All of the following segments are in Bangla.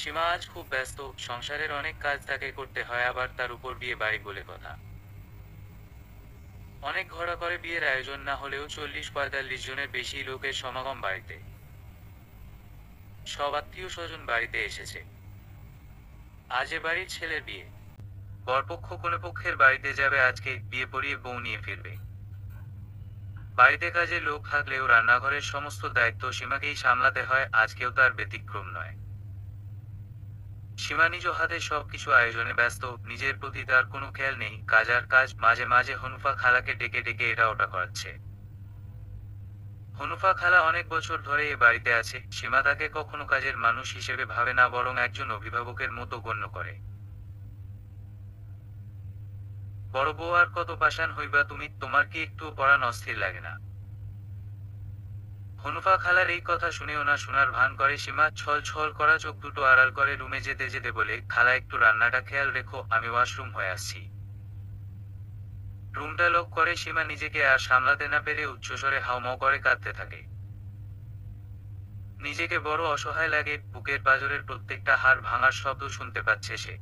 সীমা আজ খুব ব্যস্ত, সংসারের অনেক কাজ তাকে করতে হয়, আবার তার উপর বিয়ে বাড়ি বলে কথা। অনেক ঘটা করে বিয়ের আয়োজন না হলেও 40-45 জনের বেশি লোকের সমাগম বাড়িতে। সব আত্মীয় স্বজন বাড়িতে এসেছে। আজ এ বাড়ির ছেলের বিয়ে। বরপক্ষ কনেপক্ষের বাড়িতে যাবে আজকে, বিয়ে পড়িয়ে বউ নিয়ে ফিরবে। বাড়িতে কাজে লোক থাকলেও রান্নাঘরের সমস্ত দায়িত্ব সীমাকেই সামলাতে হয়, আজকেও তার ব্যতিক্রম নয়। সীমা নিজ হাতে সবকিছু আয়োজনে ব্যস্ত, নিজের প্রতি তার কোনো খেয়াল নেই, কাজ আর কাজ। মাঝে মাঝে হনুফা খালাকে ডেকে ডেকে এটা ওটা করাচ্ছে। হনুফা খালা অনেক বছর ধরে এ বাড়িতে আছে, সীমা তাকে কখনো কাজের মানুষ হিসেবে ভাবে না, বরং একজন অভিভাবকের মতো গণ্য করে। বড় বউ আর কত পাষাণ হইবা তুমি, তোমার কি একটু পড়ান অস্থির লাগে না? হনুফা খালার এই কথা শুনেও না শোনার ভান করে সীমা, ছল ছল করা চোখ দুটো আড়াল করে রুমে যেতে যেতে বলে, খালা একটু রান্নাটা খেয়াল রেখো, আমি ওয়াশরুম হয়ে আসছি। রুমটা লক করে সীমা নিজেকে আর সামলাতে না পেরে উচ্চস্বরে হাউমাউ করে কাঁদতে থাকে। নিজেকে বড় অসহায় লাগে, বুকের পাঁজরের প্রত্যেকটা হাড় ভাঙার শব্দ শুনতে পাচ্ছে সে।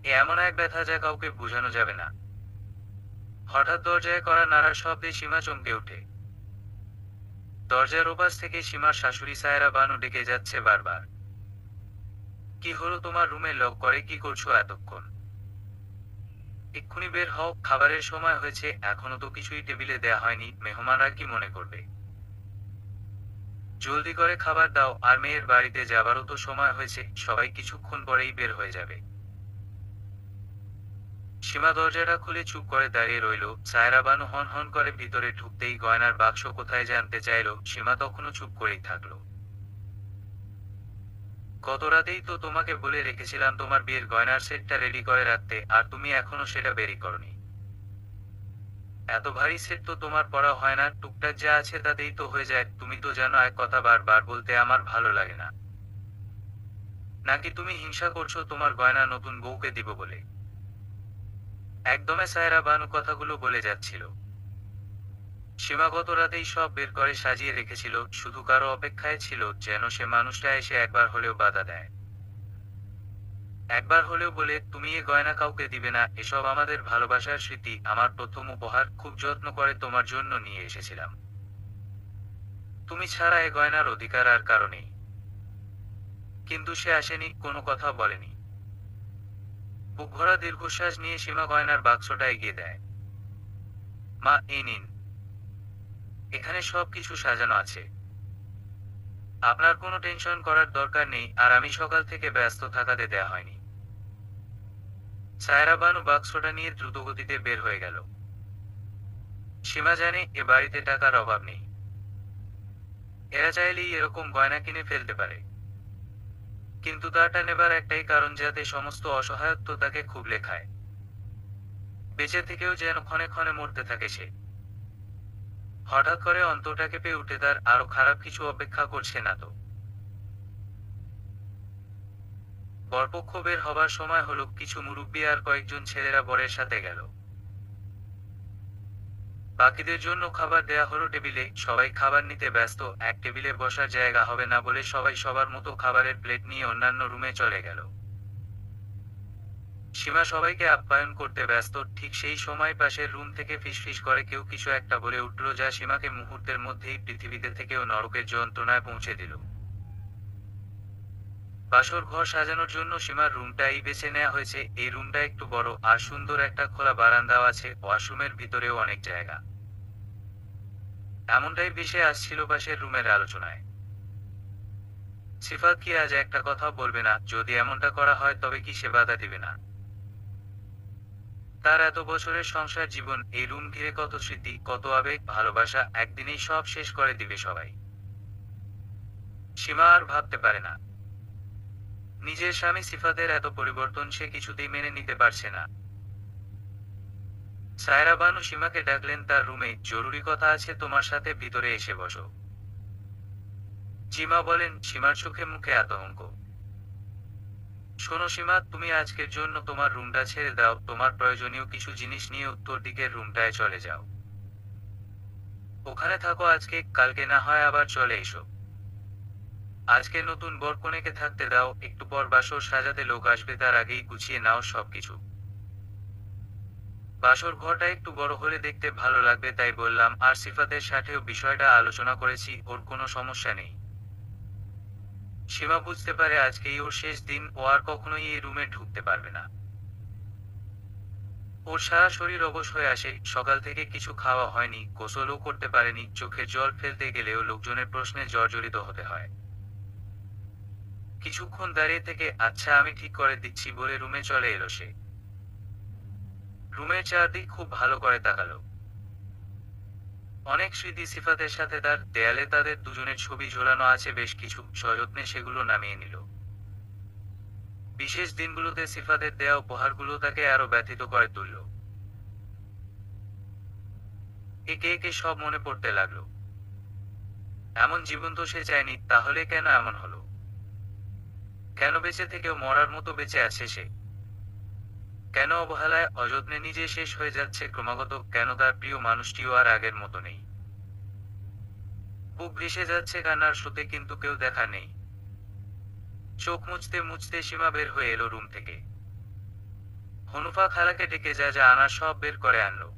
এ এমন এক ব্যথা যা কাউকে বোঝানো যাবে না। হঠাৎ দরজায় করা নাড়ার শব্দে সীমা চমকে ওঠে। দরজার ওপাশ থেকে সীমার শাশুড়ি সায়রা বানু ডেকে যাচ্ছে বারবার। কি হলো তোমার, রুমে লক করে কি করছো এতক্ষণ? এক্ষুনি বের হও, খাবারের সময় হয়েছে, এখনো তো কিছুই টেবিলে দেয়া হয়নি, মেহমানরা কি মনে করবে? জলদি করে খাবার দাও, আর মেয়ের বাড়িতে যাবারও তো সময় হয়েছে, সবাই কিছুক্ষণ পরেই বের হয়ে যাবে। সীমা দরজাটা খুলে চুপ করে দাঁড়িয়ে রইল। সায়রা বানু হন হন করে ভিতরে ঢুকতেই গয়নার বাক্স কোথায় জানতে চাইল, সীমা তখনও চুপ করেই থাকলো। গত রাতেই তো তোমাকে বলে রেখেছিলাম তোমার বিয়ের গয়নার সেটটা রেডি করে রাখতে, আর তুমি এখনো সেটা বেরি করনি। এত ভারী সেট তো তোমার পরা হয় না, টুকটাক যা আছে তাতেই তো হয়ে যায়, তুমি তো জানো এক কথা বারবার বলতে আমার ভালো লাগে না। নাকি তুমি হিংসা করছো তোমার গয়না নতুন বউকে দিব বলে? একদমে সায়রা বানু কথাগুলো বলে যাচ্ছিল। সীমা গত রাতেই সব বের করে সাজিয়ে রেখেছিল, শুধু কারো অপেক্ষায় ছিল যেন সে মানুষটা এসে একবার হলেও বাধা দেয়। একবার হলেও বলে, তুমি এ গয়না কাউকে দিবে না, এসব আমাদের ভালোবাসার স্মৃতি, আমার প্রথম উপহার, খুব যত্ন করে তোমার জন্য নিয়ে এসেছিলাম। তুমি ছাড়া এ গয়নার অধিকার আর কারো নেই। কিন্তু সে আসেনি, কোনো কথা বলেনি। বুক ভরা দীর্ঘশ্বাস নিয়ে সীমা গয়নার বাক্সটা এগিয়ে দেয়। মা, এই নিন। এখানে সব কিছু সাজানো আছে। আপনার কোনো টেনশন করার দরকার নেই, আর আমি সকাল থেকে ব্যস্ত থাকাতে দেয়া হয়নি। সায়রা বানু বাক্সটা নিয়ে দ্রুতগতিতে বের হয়ে গেল। সীমা জানে এ বাড়িতে টাকার অভাব নেই। এরা চাইলেই এরকম গয়না কিনে ফেলতে পারে। কিন্তু তাটা নেবার একটাই কারণ, যাতে সমস্ত অসহায়ত্ব তাকে খুব লেখায়। বেঁচে থেকেও যেন ক্ষণে ক্ষণে মরতে থাকে সে। হঠাৎ করে অন্তরটা কেঁপে উঠে, তার আরো খারাপ কিছু অপেক্ষা করছে না তো? বরপক্ষ বের হবার সময় হলো, কিছু মুরব্বি আর কয়েকজন ছেলেরা বরের সাথে গেল। বাকিদের জন্য খাবার দেয়া হলো টেবিলে, সবাই খাবার নিতে ব্যস্ত, এক টেবিলে বসার জায়গা হবে না বলে সবাই সবার মতো খাবারের প্লেট নিয়ে অন্যান্য রুমে চলে গেল। সীমা সবাইকে আপ্যায়ন করতে ব্যস্ত, ঠিক সেই সময় পাশের রুম থেকে ফিসফিস করে কেউ কিছু একটা বলে উঠল, যা সীমাকে মুহূর্তের মধ্যেই পৃথিবীতে থেকেও নরকের যন্ত্রণায় পৌঁছে দিল। বাসর ঘর সাজানোর জন্য সীমার রুমটাই বেছে নেওয়া হয়েছে। এই রুমটা একটু বড়, আর সুন্দর একটা খোলা বারান্দাও আছে, ওয়াশরুমের ভিতরেও অনেক জায়গা। এমনটাই ভেসে আসছিল পাশের রুমের আলোচনায়। সিফাত কি আজ একটা কথা বলবে না? যদি এমনটা করা হয় তবে কি সে বাধা দিবে না? তার এত বছরের সংসার জীবন, এই রুম ঘিরে কত স্মৃতি, কত আবেগ, ভালোবাসা, একদিনেই সব শেষ করে দিবে সবাই। সীমা আর ভাবতে পারে না। নিজের স্বামী সিফাতের এত পরিবর্তন সে কিছুতেই মেনে নিতে পারছে না। সায়রা বানু সীমাকে ডাকলেন তার রুমে, জরুরি কথা আছে তোমার সাথে, ভিতরে এসে বসো। সীমা বলেন, সীমার চোখে মুখে আতঙ্ক। শোনো সীমা, তুমি আজকের জন্য তোমার রুমটা ছেড়ে দাও, তোমার প্রয়োজনীয় কিছু জিনিস নিয়ে উত্তর দিকের রুমটায় চলে যাও। ওখানে থাকো আজকে, কালকে না হয় আবার চলে এসো। আজকে নতুন বর কনেকে থাকতে দাও, একটু পর বাসর সাজাতে লোক আসবে, তার আগেই গুছিয়ে নাও সবকিছু। বাসর ঘরটা একটু বড় হলে দেখতে ভালো লাগবে তাই বললাম, আর সিফাতের সাথেও বিষয়টা আলোচনা করেছি, ওর কোনো সমস্যা নেই। সীমা বুঝতে পারে আজকেই ওর শেষ দিন, ও আর কখনোই এই রুমে ঢুকতে পারবে না। ওর সারা শরীর অবশ হয়ে আসে, সকাল থেকে কিছু খাওয়া হয়নি, গোসলও করতে পারেনি, চোখের জল ফেলতে গেলেও লোকজনের প্রশ্নে জর্জরিত হতে হয়। কিছুক্ষণ দাঁড়িয়ে থেকে আচ্ছা আমি ঠিক করে দিচ্ছি বলে রুমে চলে এলো সে। রুমের চারদিক খুব ভালো করে তাকালো। অনেক স্মৃতি সিফাতের সাথে তার, দেয়ালে তাদের দুজনের ছবি ঝোলানো আছে বেশ কিছু, সযত্নে সেগুলো নামিয়ে নিল। বিশেষ দিনগুলোতে সিফাতের দেয়া উপহারগুলো তাকে আরো ব্যথিত করে তুলল। একে একে সব মনে পড়তে লাগলো। এমন জীবন তো সে চায়নি, তাহলে কেন এমন হলো? কেন বেঁচে থেকেও মরার মতো বেঁচে আছে সে? কেন অবহেলায় অযত্নে নিজে শেষ হয়ে যাচ্ছে ক্রমাগত? কেন তার প্রিয় মানুষটিও আর আগের মতো নেই? বুক ভেসে যাচ্ছে কান্নার স্রোতে, কিন্তু কেউ দেখা নেই। চোখ মুছতে মুছতে সীমা বের হয়ে এলো রুম থেকে। হনুফা খালাকে ডেকে যা যা আনার সব বের করে আনলো।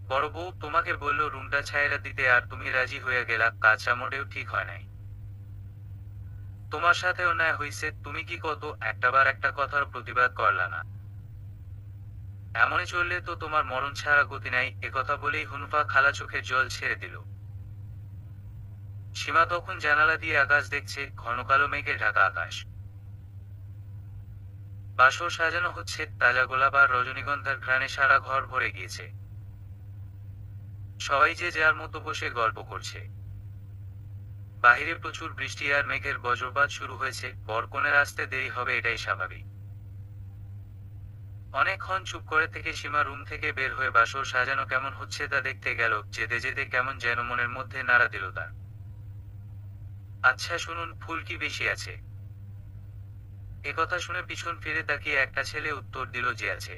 বড় বউ তোমাকে বললো রুমটা ছাইরা দিতে, আর তুমি রাজি হয়ে গেলা, কাজটা মোটেও ঠিক হয় নাই। তোমার সাথে অন্যায় হইছে, তুমি কি কত একটাবার একটা কথার প্রতিবাদ করলা না? এমনই চললে তো তোমার মরণ ছাড়া গতি নাই। একথা বলেই হুনুফা খালা চোখের জল ছেড়ে দিল। সীমা তখন জানালা দিয়ে আকাশ দেখছে, ঘন কালো মেঘে ঢাকা আকাশ। বাসর সাজানো হচ্ছে, তাজা গোলাপ আর রজনীগন্ধার ঘ্রাণে সারা ঘর ভরে গিয়েছে। সবাই যে যার মতো বসে গল্প করছে। বাহিরে প্রচুর বৃষ্টি আর মেঘের বজ্রপাত শুরু হয়েছে, বরকনের আসতে দেরি হবে এটাই স্বাভাবিক। অনেকক্ষণ চুপ করে থেকে সীমা রুম থেকে বের হয়ে বাসর সাজানো কেমন হচ্ছে তা দেখতে গেল, যেতে যেতে কেমন যেন মনের মধ্যে নাড়া দিল তার। আচ্ছা শুনুন, ফুল কি বেশি আছে? একথা শুনে পিছন ফিরে তাকিয়ে একটা ছেলে উত্তর দিল যে আছে।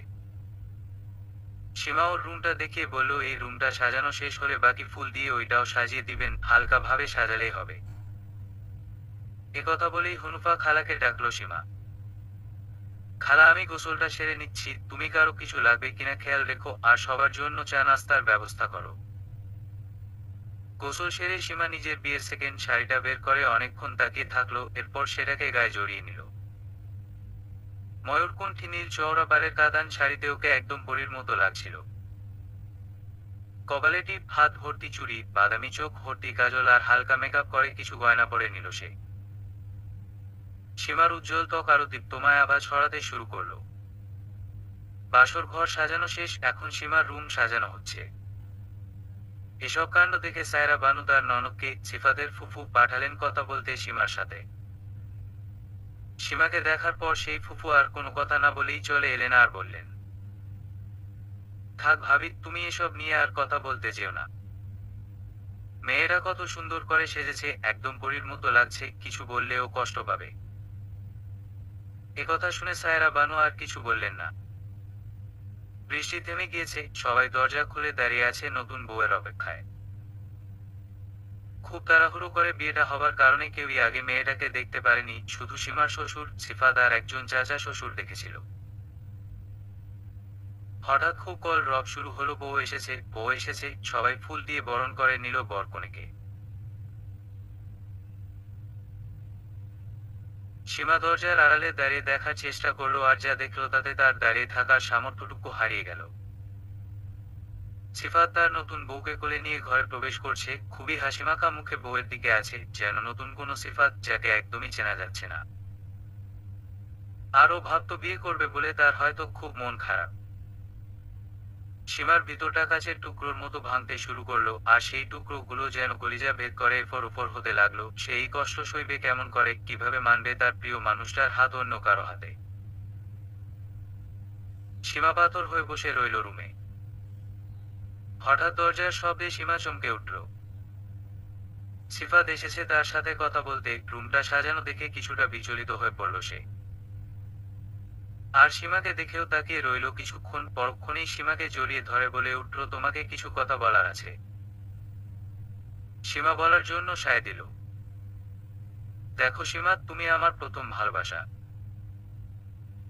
সীমা ওর রুমটা দেখিয়ে বলল, এই রুমটা সাজানো শেষ হলে বাকি ফুল দিয়ে ওইটাও সাজিয়ে দিবেন, হালকা ভাবে সাজালেই হবে। একথা বলেই হুনুফা খালাকে ডাকলো সীমা। খালা আমি গোসলটা সেরে নিচ্ছি, তুমি কারো কিছু লাগবে কিনা খেয়াল রেখো, আর সবার জন্য চা নাস্তার ব্যবস্থা করো। গোসল সেরে সীমা নিজের বিয়ের সেকেন্ড শাড়িটা বের করে অনেকক্ষণ তাকিয়ে থাকলো, এরপর সেটাকে গায়ে জড়িয়ে নিল। ময়ূরকণ্ঠী নীল চওড়া বারের কাতান শাড়িতে ওকে একদম পরীর মতো লাগছিল। কপালে টিপ, হাত ভর্তি চুড়ি, বাদামি চোখ ভর্তি কাজল আর হালকা মেকআপ করে কিছু গয়না পরে নিল সে। সীমার উজ্জ্বল ত্বক আরো দীপ্তময় আভা ছড়াতে শুরু করলো। বাসর ঘর সাজানো শেষ, এখন সীমার রুম সাজানো হচ্ছে। এসব কাণ্ড দেখে সায়রা বানু তার ননদকে, সিফাতের ফুফু, পাঠালেন কথা বলতে সীমার সাথে। সীমাকে দেখার পর সেই ফুফু আর কোনো কথা না বলেই চলে এলেন আর বললেন, থাক ভাবি, তুমি এসব নিয়ে আর কথা বলতে যেও না। মেয়েরা কত সুন্দর করে সেজেছে, একদম পরীর মতো লাগছে, কিছু বললেও কষ্ট পাবে। একথা শুনে সায়রা বানু আর কিছু বললেন না। বৃষ্টি থেমে গিয়েছে, সবাই দরজা খুলে দাঁড়িয়ে আছে নতুন বউয়ের অপেক্ষায়। খুব তাড়াহুড়ো করে বিয়েটা হবার কারণে কেউই আগে মেয়েটাকে দেখতে পারেনি, শুধু সীমার শ্বশুর, সিফাত আর একজন চাচা শ্বশুর দেখেছিল। হঠাৎ খুব কল রব শুরু হলো, বউ এসেছে, বউ এসেছে, সবাই ফুল দিয়ে বরণ করে নিল বরকনেকে। সীমা দরজার আড়ালে দাঁড়িয়ে দেখার চেষ্টা করলো, আর যা দেখলো তাতে তার দাঁড়িয়ে থাকার সামর্থ্যটুকু হারিয়ে গেল। সিফাত তার নতুন বউকে কোলে নিয়ে ঘরে প্রবেশ করছে, খুবই হাসিমাখা মুখে বউয়ের দিকে আছে, যেন নতুন কোনো সিফাত যাকে একদমই চেনা যাচ্ছে না। আরও ভাবতো বিয়ে করবে বলে তার হয়তো খুব মন খারাপ। সীমার ভিতরটা কাচের টুকরোর মতো ভাঙতে শুরু করলো, আর সেই টুকরোগুলো যেন কলিজা ভেদ করে এরপর উপর হতে লাগলো। সেই কষ্ট সইবে কেমন করে, কিভাবে মানবে তার প্রিয় মানুষটার হাত অন্য কারো হাতে? সীমা পাথর হয়ে বসে রইল রুমে। হঠাৎ দরজার শব্দে সীমা চমকে উঠল। সিফাত এসেছে তার সাথে কথা বলতে। রুমটা সাজানো দেখে কিছুটা বিচলিত হয়ে পড়ল সে। আর সীমাকে দেখেও তাকিয়ে রইল কিছুক্ষণ, পরক্ষণেই সীমাকে জড়িয়ে ধরে বলে উঠল, তোমাকে কিছু কথা বলার আছে। সীমা বলার জন্য সায় দিল। দেখো সীমা, তুমি আমার প্রথম ভালোবাসা।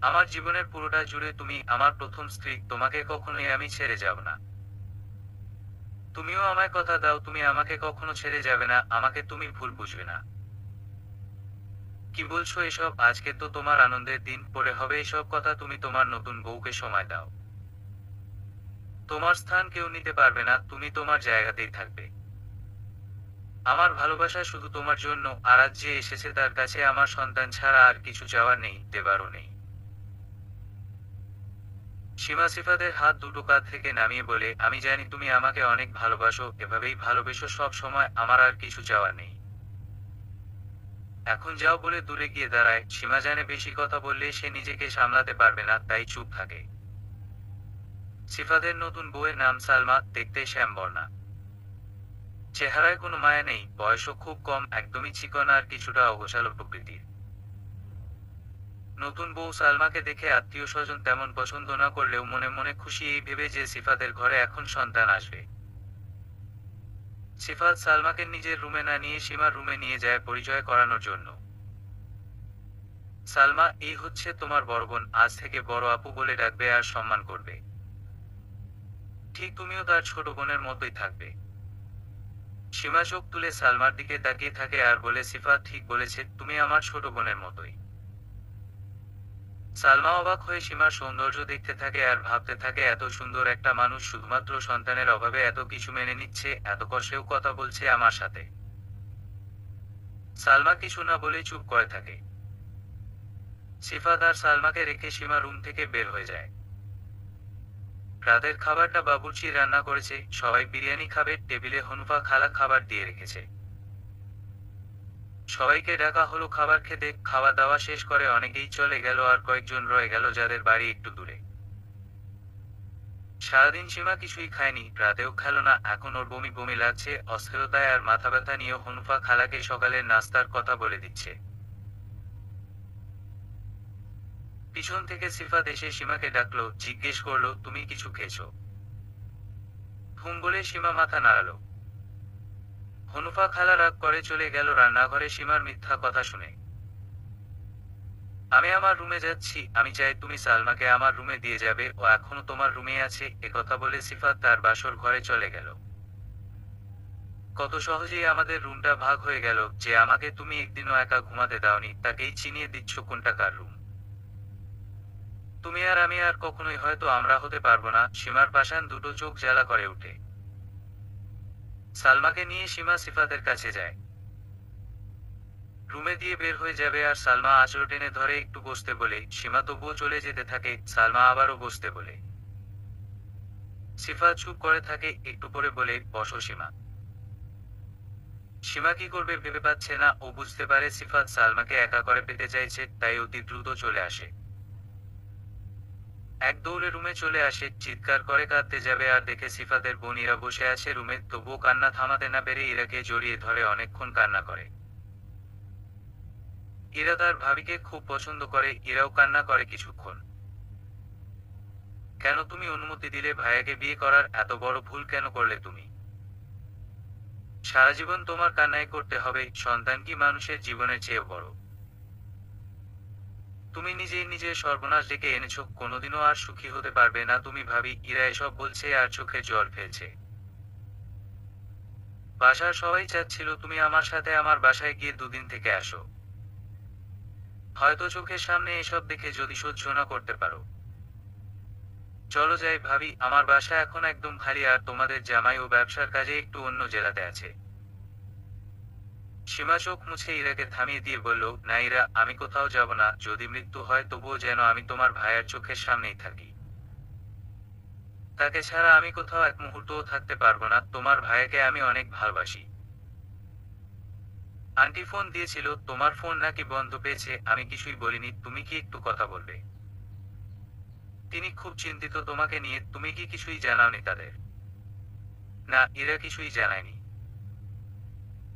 আমার জীবনের পুরোটা জুড়ে তুমি আমার প্রথম স্ত্রী, তোমাকে কখনোই আমি ছেড়ে যাব না। তুমিও আমায় কথা দাও, তুমি আমাকে কখনো ছেড়ে যাবে না, আমাকে তুমি ভুল বুঝবে না। কি বলছো এসব? আজকে তো তোমার আনন্দের দিন, পরে হবে এসব কথা? তুমি তোমার নতুন বউকে সময় দাও। তোমার স্থান কেউ নিতে পারবে না, তুমি তোমার জায়গাতেই থাকবে। আমার ভালোবাসা শুধু তোমার জন্য, আর আজ যে এসেছে তার কাছে আমার সন্তান ছাড়া আর কিছু চাওয়ার নেই, দেবারও নেই। সীমা সিফাতের হাত দুটো কাঁধ থেকে নামিয়ে বলে, আমি জানি তুমি আমাকে অনেক ভালোবাসো, এভাবেই ভালোবেসো সব সময়, আমার আর কিছু চাওয়ার নেই। এখন যাও বলে দূরে গিয়ে দাঁড়ায়। সীমা জানে বেশি কথা বললে সে নিজেকে সামলাতে পারবে না, তাই চুপ থাকে। সিফাতের নতুন বউয়ের নাম সালমা, দেখতে শ্যামবর্ণা। চেহারায় কোনো মায়া নেই, বয়সও খুব কম, একদমই চিকন আর কিছুটা অগোছালো প্রকৃতির। নতুন বউ সালমাকে দেখে আত্মীয় স্বজন তেমন পছন্দ না করলেও মনে মনে খুশি এই ভেবে যে সিফাতের ঘরে এখন সন্তান আসবে। সিফাত সালমাকে নিজের রুমে না নিয়ে সীমার রুমে নিয়ে যায় পরিচয় করানোর জন্য। সালমা, এই হচ্ছে তোমার বড় বোন, আজ থেকে বড় আপু বলে ডাকবে আর সম্মান করবে। ঠিক তুমিও তার ছোট বোনের মতোই থাকবে। সীমা চোখ তুলে সালমার দিকে তাকিয়ে থাকে আর বলে, সিফাত ঠিক বলেছে, তুমি আমার ছোট বোনের মতোই। সালমা অবাক হয়ে সীমার সৌন্দর্য দেখতে থাকে আর ভাবতে থাকে, এত সুন্দর একটা মানুষ শুধুমাত্র সন্তানের অভাবে এত কিছু মেনে নিচ্ছে, এত কষ্টেও কথা বলছে আমার সাথে। সালমা কিছু না বলে চুপ করে থাকে। সিফাত আর সালমাকে রেখে সীমা রুম থেকে বের হয়ে যায়। রাতের খাবারটা বাবুর্চি রান্না করেছে, সবাই বিরিয়ানি খাবে, টেবিলে হনুফা খালা খাবার দিয়ে রেখেছে। সবাইকে ডাকা হলো খাবার খেতে। খাওয়া দাওয়া শেষ করে অনেকেই চলে গেল আর কয়েকজন রয়ে গেল যাদের বাড়ি একটু দূরে। সারাদিন সীমা কিছুই খায়নি, রাতেও খেলো না, এখন ওর বমি বমি লাগছে, অস্থিরতায় আর মাথা ব্যথা নিয়ে হনুফা খালাকে সকালের নাস্তার কথা বলে দিচ্ছে। পিছন থেকে সিফাত এসে সীমাকে ডাকলো, জিজ্ঞেস করলো, তুমি কিছু খেয়েছো? হুম বলে সীমা মাথা নাড়ালো। হনুফা খালা রাগ করে চলে গেল রান্নাঘরে সীমার মিথ্যা কথা শুনে। আমি আমার রুমে যাচ্ছি, আমি চাই তুমি সালমাকে আমার রুমে দিয়ে যাবে, ও এখনো তোমার রুমেই আছে। একথা বলে সিফাত তার বাসর ঘরে চলে গেল। কত সহজেই আমাদের রুমটা ভাগ হয়ে গেল। যে আমাকে তুমি একদিনও একা ঘুমাতে দাওনি, তাকেই চিনিয়ে দিচ্ছ কোনটা কার রুম। তুমি আর আমি আর কখনোই হয়তো আমরা হতে পারবো না। সীমার পাষাণ দুটো চোখ জ্বালা করে ওঠে। সালমাকে নিয়ে সীমা সিফাতের কাছে যায়। রুমে দিয়ে বের হয়ে যাবে আর সালমা আঁচল টেনে ধরে একটু বসতে বলে, সীমা তবুও চলে যেতে থাকে। সালমা আবারও বসতে বলে। সিফাত চুপ করে থাকে, একটু পরে বলে, বসো সীমা। সীমা কি করবে ভেবে পাচ্ছে না। ও বুঝতে পারে সিফাত সালমাকে একা করে পেতে চাইছে, তাই অতি দ্রুত চলে আসে। এক দৌড়ে রুমে চলে আসে, চিৎকার করে কাঁদতে যাবে আর দেখে সিফাতের বোন ইরা বসে আছে রুমে। তবুও কান্না থামাতে না পেরে ইরাকে জড়িয়ে ধরে অনেকক্ষণ কান্না করে। ইরা তার ভাবিকে খুব পছন্দ করে, ইরাও কান্না করে কিছুক্ষণ। কেন তুমি অনুমতি দিলে ভাইয়াকে বিয়ে করার? এত বড় ভুল কেন করলে তুমি? সারা জীবন তোমার কান্নাই করতে হবে? সন্তান কি মানুষের জীবনের চেয়ে বড়? তুমি নিজেই নিজের সর্বনাশ ডেকে এনেছো, কোনোদিনও আর সুখী হতে পারবে না তুমি। ভাবি ইরা এসব বলছে আর চোখে জল ফেলছে। বাসার সবাই চাচ্ছিল তুমি আমার সাথে আমার বাসায় গিয়ে দুদিন থেকে আসো। হয়তো চোখের সামনে এসব দেখে যদি সহ্য না করতে পারো, চলো যাই ভাবি, আমার বাসা এখন একদম খালি আর তোমাদের জামাই ও ব্যবসার কাজে একটু অন্য জেলাতে আছে। সীমা চোখ মুছে ইরাকে থামিয়ে দিয়ে বলল, না ইরা, আমি কোথাও যাব না, যদি মৃত্যু হয় তবুও যেন আমি তোমার ভাইয়ের চোখের সামনেই থাকি। তাকে ছাড়া আমি কোথাও এক মুহূর্তও থাকতে পারবো না। তোমার ভাইয়াকে আমি অনেক ভালোবাসি। আন্টি ফোন দিয়েছিল, তোমার ফোন নাকি বন্ধ পেয়েছে। আমি কিছুই বলিনি, তুমি কি একটু কথা বলবে? তিনি খুব চিন্তিত তোমাকে নিয়ে, তুমি কি কিছুই জানাওনি তাদের? না, এরা কিছুই জানায়নি।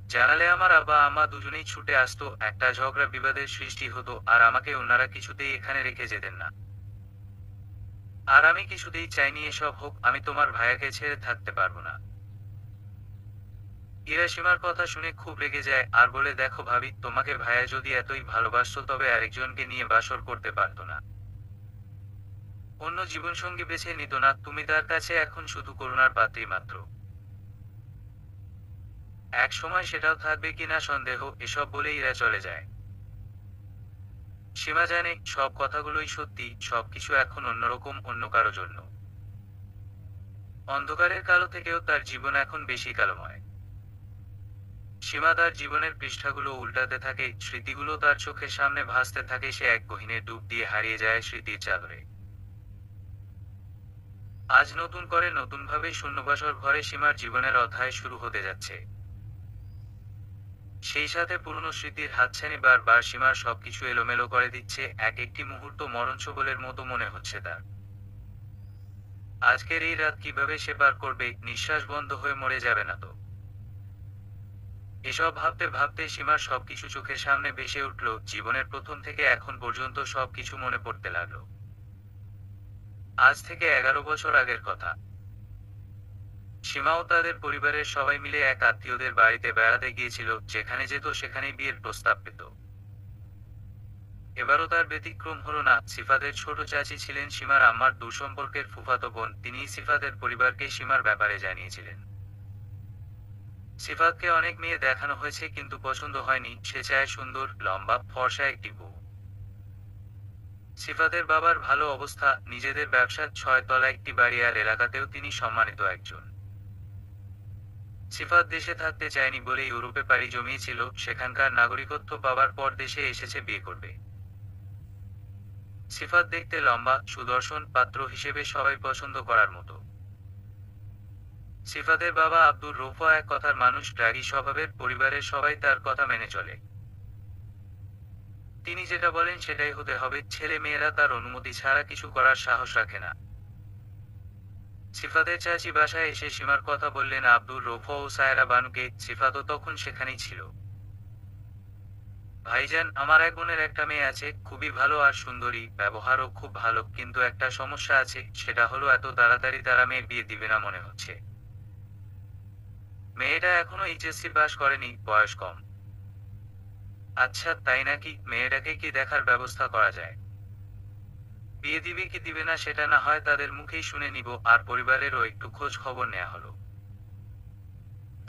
জানালে আমার আব্বা আম্মা দুজনেই ছুটে আসতো, একটা ঝগড়া বিবাদের সৃষ্টি হতো আর আমাকে ওনারা কিছুতেই এখানে রেখে যেতেন না। আর আমি কিছুতেই চাইনি এসব হোক, আমি তোমার ভাইয়াকে ছেড়ে থাকতে পারবো না। ইরা সীমার কথা শুনে খুব রেগে যায় আর বলে, দেখো ভাবি, তোমাকে ভাইয়া যদি এতই ভালোবাসতো তবে আরেকজনকে নিয়ে বাসর করতে পারতো না, অন্য জীবনসঙ্গী বেছে নিত না, তুমি তার কাছে এখন শুধু করুণার পাত্রী মাত্র। এক সময় সেটাও থাকবে কিনা সন্দেহ। এসব বলে ইরা চলে যায়। সীমা জানে সব কথাগুলোই সত্যি, সবকিছু এখন অন্যরকম, অন্য কারো জন্য। অন্ধকারের কালো থেকেও তার জীবন এখন বেশি কালোময়। সীমা তার জীবনের পৃষ্ঠাগুলো উল্টাতে থাকে, স্মৃতিগুলো তার চোখের সামনে ভাসতে থাকে, সে এক গহীনে ডুব দিয়ে হারিয়ে যায় স্মৃতির চাদরে। আজ নতুন করে নতুনভাবে শূন্যবাসর ঘরে সীমার জীবনের অধ্যায় শুরু হতে যাচ্ছে। সেই সাথে পুরনো স্মৃতির হাতছানি বারবার সীমার সবকিছু এলোমেলো করে দিচ্ছে, এক একটি মুহূর্ত মরণছোবলের মতো মনে হচ্ছে তার। আজকের এই রাত কিভাবে সে পার করবে, নিঃশ্বাস বন্ধ হয়ে মরে যাবে না তো? এসব ভাবতে ভাবতে সীমার সবকিছু চোখের সামনে ভেসে উঠল, জীবনের প্রথম থেকে এখন পর্যন্ত সবকিছু মনে পড়তে লাগলো। আজ থেকে 11 বছর আগের কথা। সীমা ও তাদের পরিবারের সবাই মিলে এক আত্মীয়দের বাড়িতে বেড়াতে গিয়েছিল, যেখানে যেত সেখানেই বিয়ের প্রস্তাব পেত। এবারও তার ব্যতিক্রম হলো না। সিফাতের ছোট চাচি ছিলেন সীমার আম্মার দূরসম্পর্কের ফুফাতো বোন, তিনিই সিফাতের পরিবারকে সীমার ব্যাপারে জানিয়েছিলেন। সিফাতকে অনেক মেয়ে দেখানো হয়েছে কিন্তু পছন্দ হয়নি, সে চায় সুন্দর, লম্বা, ফর্সা একটি বউ। সিফাতের বাবার ভালো অবস্থা, নিজেদের ব্যবসার 6 তলা একটি বাড়ি, আর এলাকাতেও তিনি সম্মানিত একজন। সিফাত দেশে থাকতে চায়নি বলে ইউরোপে পাড়ি জমিয়েছিল, সেখানকার নাগরিকত্ব পাওয়ার পর দেশে এসেছে বিয়ে করবে। সিফাত দেখতে লম্বা, সুদর্শন, পাত্র হিসেবে সবাই পছন্দ করার মতো। সিফাতের বাবা আব্দুর রৌফ এক কথার মানুষ, রাগী স্বভাবের, পরিবারের সবাই তার কথা মেনে চলে। তিনি যেটা বলেন সেটাই হতে হবে, ছেলে মেয়েরা তার অনুমতি ছাড়া কিছু করার সাহস রাখে না। সিফাতের চাচি বাসায় এসে সীমার কথা বললেন আব্দুর রৌফ ও সায়রা বানুকে। সিফাতও তখন সেখানেই ছিল। ভাইজান, আমার এক বোনের একটা মেয়ে আছে, খুবই ভালো আর সুন্দরী, ব্যবহারও খুব ভালো, কিন্তু একটা সমস্যা আছে, সেটা হলো এত তাড়াতাড়ি তারা মেয়ে বিয়ে দিবে না মনে হচ্ছে। মেয়েটা এখনো এইচএসসি পাস করেনি, বয়স কম। আচ্ছা তাই নাকি? মেয়েটাকে কি দেখার ব্যবস্থা করা যায়? বিয়ে দিবে কি দিবে না সেটা না হয় তাদের মুখেই শুনে নিব, আর পরিবারেরও একটু খোঁজ খবর নেওয়া হলো।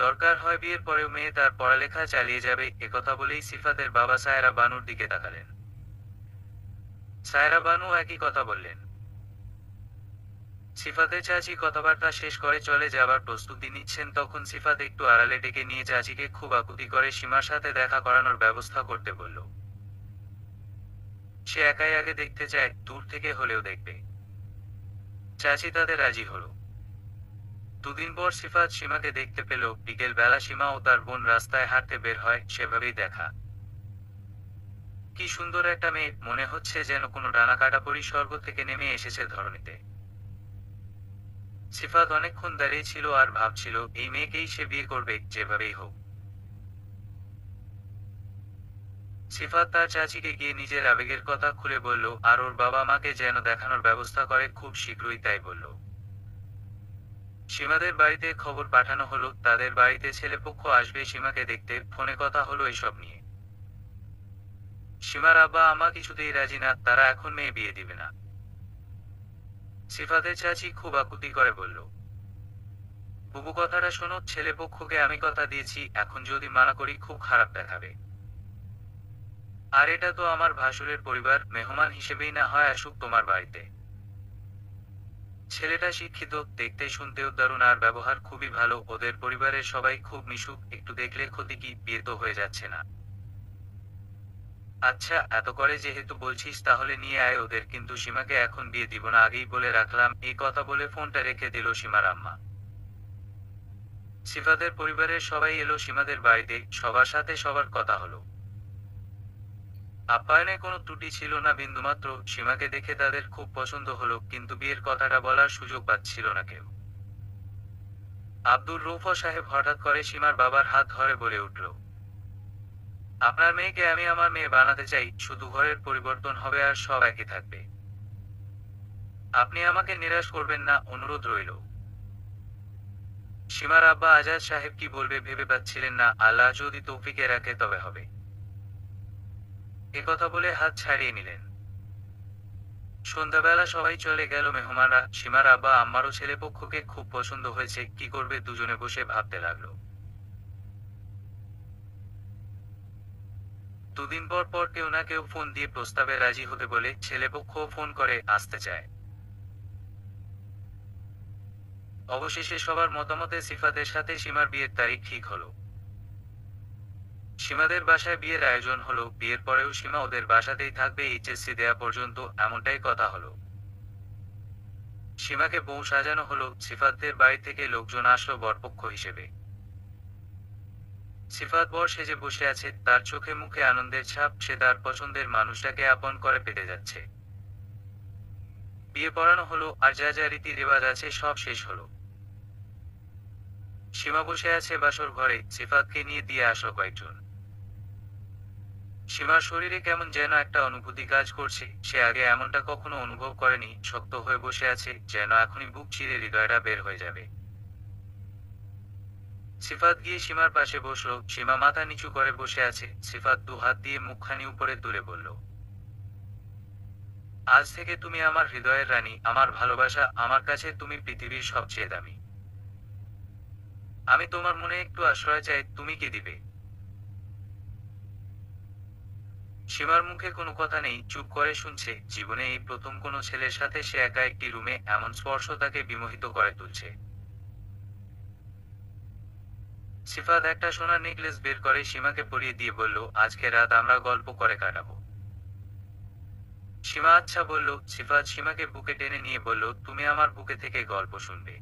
দরকার হয় বিয়ের পরেও মেয়ে তার পড়ালেখা চালিয়ে যাবে। একথা বলেই সিফাতের বাবা সায়রা বানুর দিকে তাকালেন। সায়রা বানু একই কথা বললেন। সিফাতের চাচি কথাবার্তা শেষ করে চলে যাবার প্রস্তুতি নিচ্ছেন, তখন সিফাত একটু আড়ালে ডেকে নিয়ে চাচিকে খুব আকুতি করে সীমার সাথে দেখা করানোর ব্যবস্থা করতে বলল। সে একাই আগে দেখতে চায়, দূর থেকে হলেও দেখবে। চাচি তাদের রাজি হলো। দুদিন পর সিফাত সীমাকে দেখতে পেল। বিকেল বেলা সীমা ও তার বোন রাস্তায় হাঁটতে বের হয়, সেভাবেই দেখা। কি সুন্দর একটা মেয়ে, মনে হচ্ছে যেন কোনো ডানা কাটা পরি স্বর্গ থেকে নেমে এসেছে ধরণীতে। সিফাত অনেকক্ষণ দাঁড়িয়ে ছিল আর ভাবছিল, এই মেয়েকেই সে বিয়ে করবে, যেভাবেই হোক। সিফাত তার চাচিকে গিয়ে নিজের আবেগের কথা খুলে বলল, আর ওর বাবা মাকে যেন দেখানোর ব্যবস্থা করে খুব শীঘ্রই, তাই বলল। সীমাদের বাড়িতে খবর পাঠানো হলো, তাদের বাড়িতে ছেলেপক্ষ আসবে সীমাকে দেখতে, ফোনে কথা হলো এসব নিয়ে। সীমার আব্বা আম্মা কিছুতেই রাজি না, তারা এখন মেয়ে বিয়ে দিবে না। সিফাতের চাচি খুব আকুতি করে বলল, বুবু কথাটা শোনো, ছেলেপক্ষকে আমি কথা দিয়েছি, এখন যদি মানা করি খুব খারাপ দেখাবে। আর এটা তো আমার ভাসুরের পরিবার, মেহমান হিসেবেই না হয় আসুক তোমার বাড়িতে। ছেলেটা শিক্ষিত, দেখতে শুনতেও দারুণ, আর ব্যবহার খুবই ভালো, ওদের পরিবারের সবাই খুব মিশুক, একটু দেখলে ক্ষতি কি, বিয়ে তো হয়ে যাচ্ছে না। আচ্ছা এত করে যেহেতু বলছিস তাহলে নিয়ে আয় ওদের, কিন্তু সীমাকে এখন বিয়ে দিব না, আগেই বলে রাখলাম। এই কথা বলে ফোনটা রেখে দিল সীমার আম্মা। সিফাতের পরিবারের সবাই এলো সীমাদের বাড়িতে, সবার সাথে সবার কথা হলো। আপ্যায়নে কোনো ত্রুটি ছিল না বিন্দুমাত্র। সীমাকে দেখে তাদের খুব পছন্দ হলো, কিন্তু বিয়ের কথাটা বলার সুযোগ পাচ্ছিল না কেউ। আব্দুর রৌফ সাহেব হঠাৎ করে সীমার বাবার হাত ধরে বলে উঠল, আপনার মেয়েকে আমি আমার মেয়ে বানাতে চাই, শুধু ঘরের পরিবর্তন হবে আর সব একই থাকবে। আপনি আমাকে নিরাশ করবেন না, অনুরোধ রইল। সীমার আব্বা আজাদ সাহেব কি বলবে ভেবে পাচ্ছিলেন না। আল্লাহ যদি তৌফিকে রাখে তবে হবে। একথা বলে হাত ছাড়িয়ে নিলেন। সন্ধ্যাবেলা সবাই চলে গেল মেহমানরা। সীমার আব্বা আম্মারও ছেলেপক্ষকে খুব পছন্দ হয়েছে, কি করবে দুজনে বসে ভাবতে লাগলো। দুদিন পর পর কেউ না কেউ ফোন দিয়ে প্রস্তাবে রাজি হতে বলে ছেলেপক্ষও ফোন করে আসতে চায়। অবশেষে সবার মতামতে সিফাতের সাথে সীমার বিয়ের তারিখ ঠিক হলো। সীমাদের বাসায় বিয়ের আয়োজন হলো। বিয়ের পরেও সীমা ওদের বাসাতেই থাকবে এইচএসসি দেয়া পর্যন্ত, এমনটাই কথা হলো। সীমাকে বউ সাজানো হলো। সিফাতদের বাড়ি থেকে লোকজন আসলো বরপক্ষ হিসেবে। সিফাত বর সেজে বসে আছে, তার চোখে মুখে আনন্দের ছাপ। সে তার পছন্দের মানুষটাকে আপন করে পেতে যাচ্ছে। বিয়ে পড়ানো হলো, আর যা যা রীতি রেওয়াজ আছে সব শেষ হলো। সীমা বসে আছে বাসর ঘরে, সিফাতকে নিয়ে দিয়ে আসলো কয়েকজন। সীমার শরীরে কেমন যেন একটা অনুভূতি কাজ করছে। সে আগে এমনটা কখনো অনুভব করেনি। শক্ত হয়ে বসে আছে, যেন এখনই বুক চিরে হৃদয়টা বের হয়ে যাবে। সিফাত গিয়ে সীমার পাশে বসলো। সীমা মাথা নিচু করে বসে আছে। সিফাত দু হাত দিয়ে মুখখানি উপরে তুলে বলল, আজ থেকে তুমি আমার হৃদয়ের রানী, আমার ভালোবাসা। আমার কাছে তুমি পৃথিবীর সবচেয়ে দামি। আমি তোমার মনে একটু আশ্রয় চাই, তুমি কি দিবে? সীমার মুখে কোনো কথা নেই, চুপ করে শুনছে। জীবনে এই প্রথম কোনো ছেলের সাথে সে একা একটি রুমে, এমন স্পর্শ তাকে বিমোহিত করে তুলছে। সিফাত একটা সোনার নেকলেস বের করে সীমাকে পরিয়ে দিয়ে বলল, আজকে রাত আমরা গল্প করে কাটাবো। সীমা আচ্ছা বলল। সিফাত সীমাকে বুকে টেনে নিয়ে বলল, তুমি আমার বুকে থেকে গল্প শুনবে।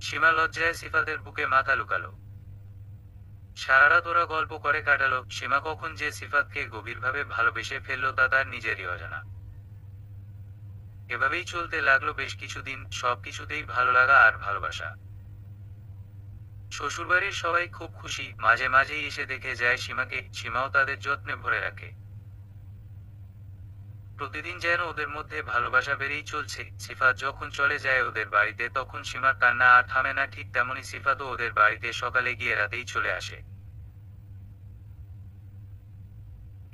সীমা লজ্জায় সিফাতের বুকে মাথা লুকালো। সারা রাত ওরা গল্প করে কাটালো। সীমা কখন যে সিফাতকে গভীরভাবে ভালোবেসে ফেললো তা তার নিজেরই অজানা। এভাবেই চলতে লাগলো বেশ কিছুদিন, সবকিছুতেই ভালো লাগা আর ভালোবাসা। শ্বশুরবাড়ির সবাই খুব খুশি, মাঝে মাঝেই এসে দেখে যায় সীমাকে। সীমাও তাদের যত্নে ভরে রাখে। প্রতিদিন যেন ওদের মধ্যে ভালোবাসা বেড়েই চলছে। সিফাত যখন চলে যায় ওদের বাড়িতে তখন সীমার কান্না আর থামে না। ঠিক তেমনি সিফাতও ওদের বাড়িতে সকালে গিয়ে রাতেই চলে আসে।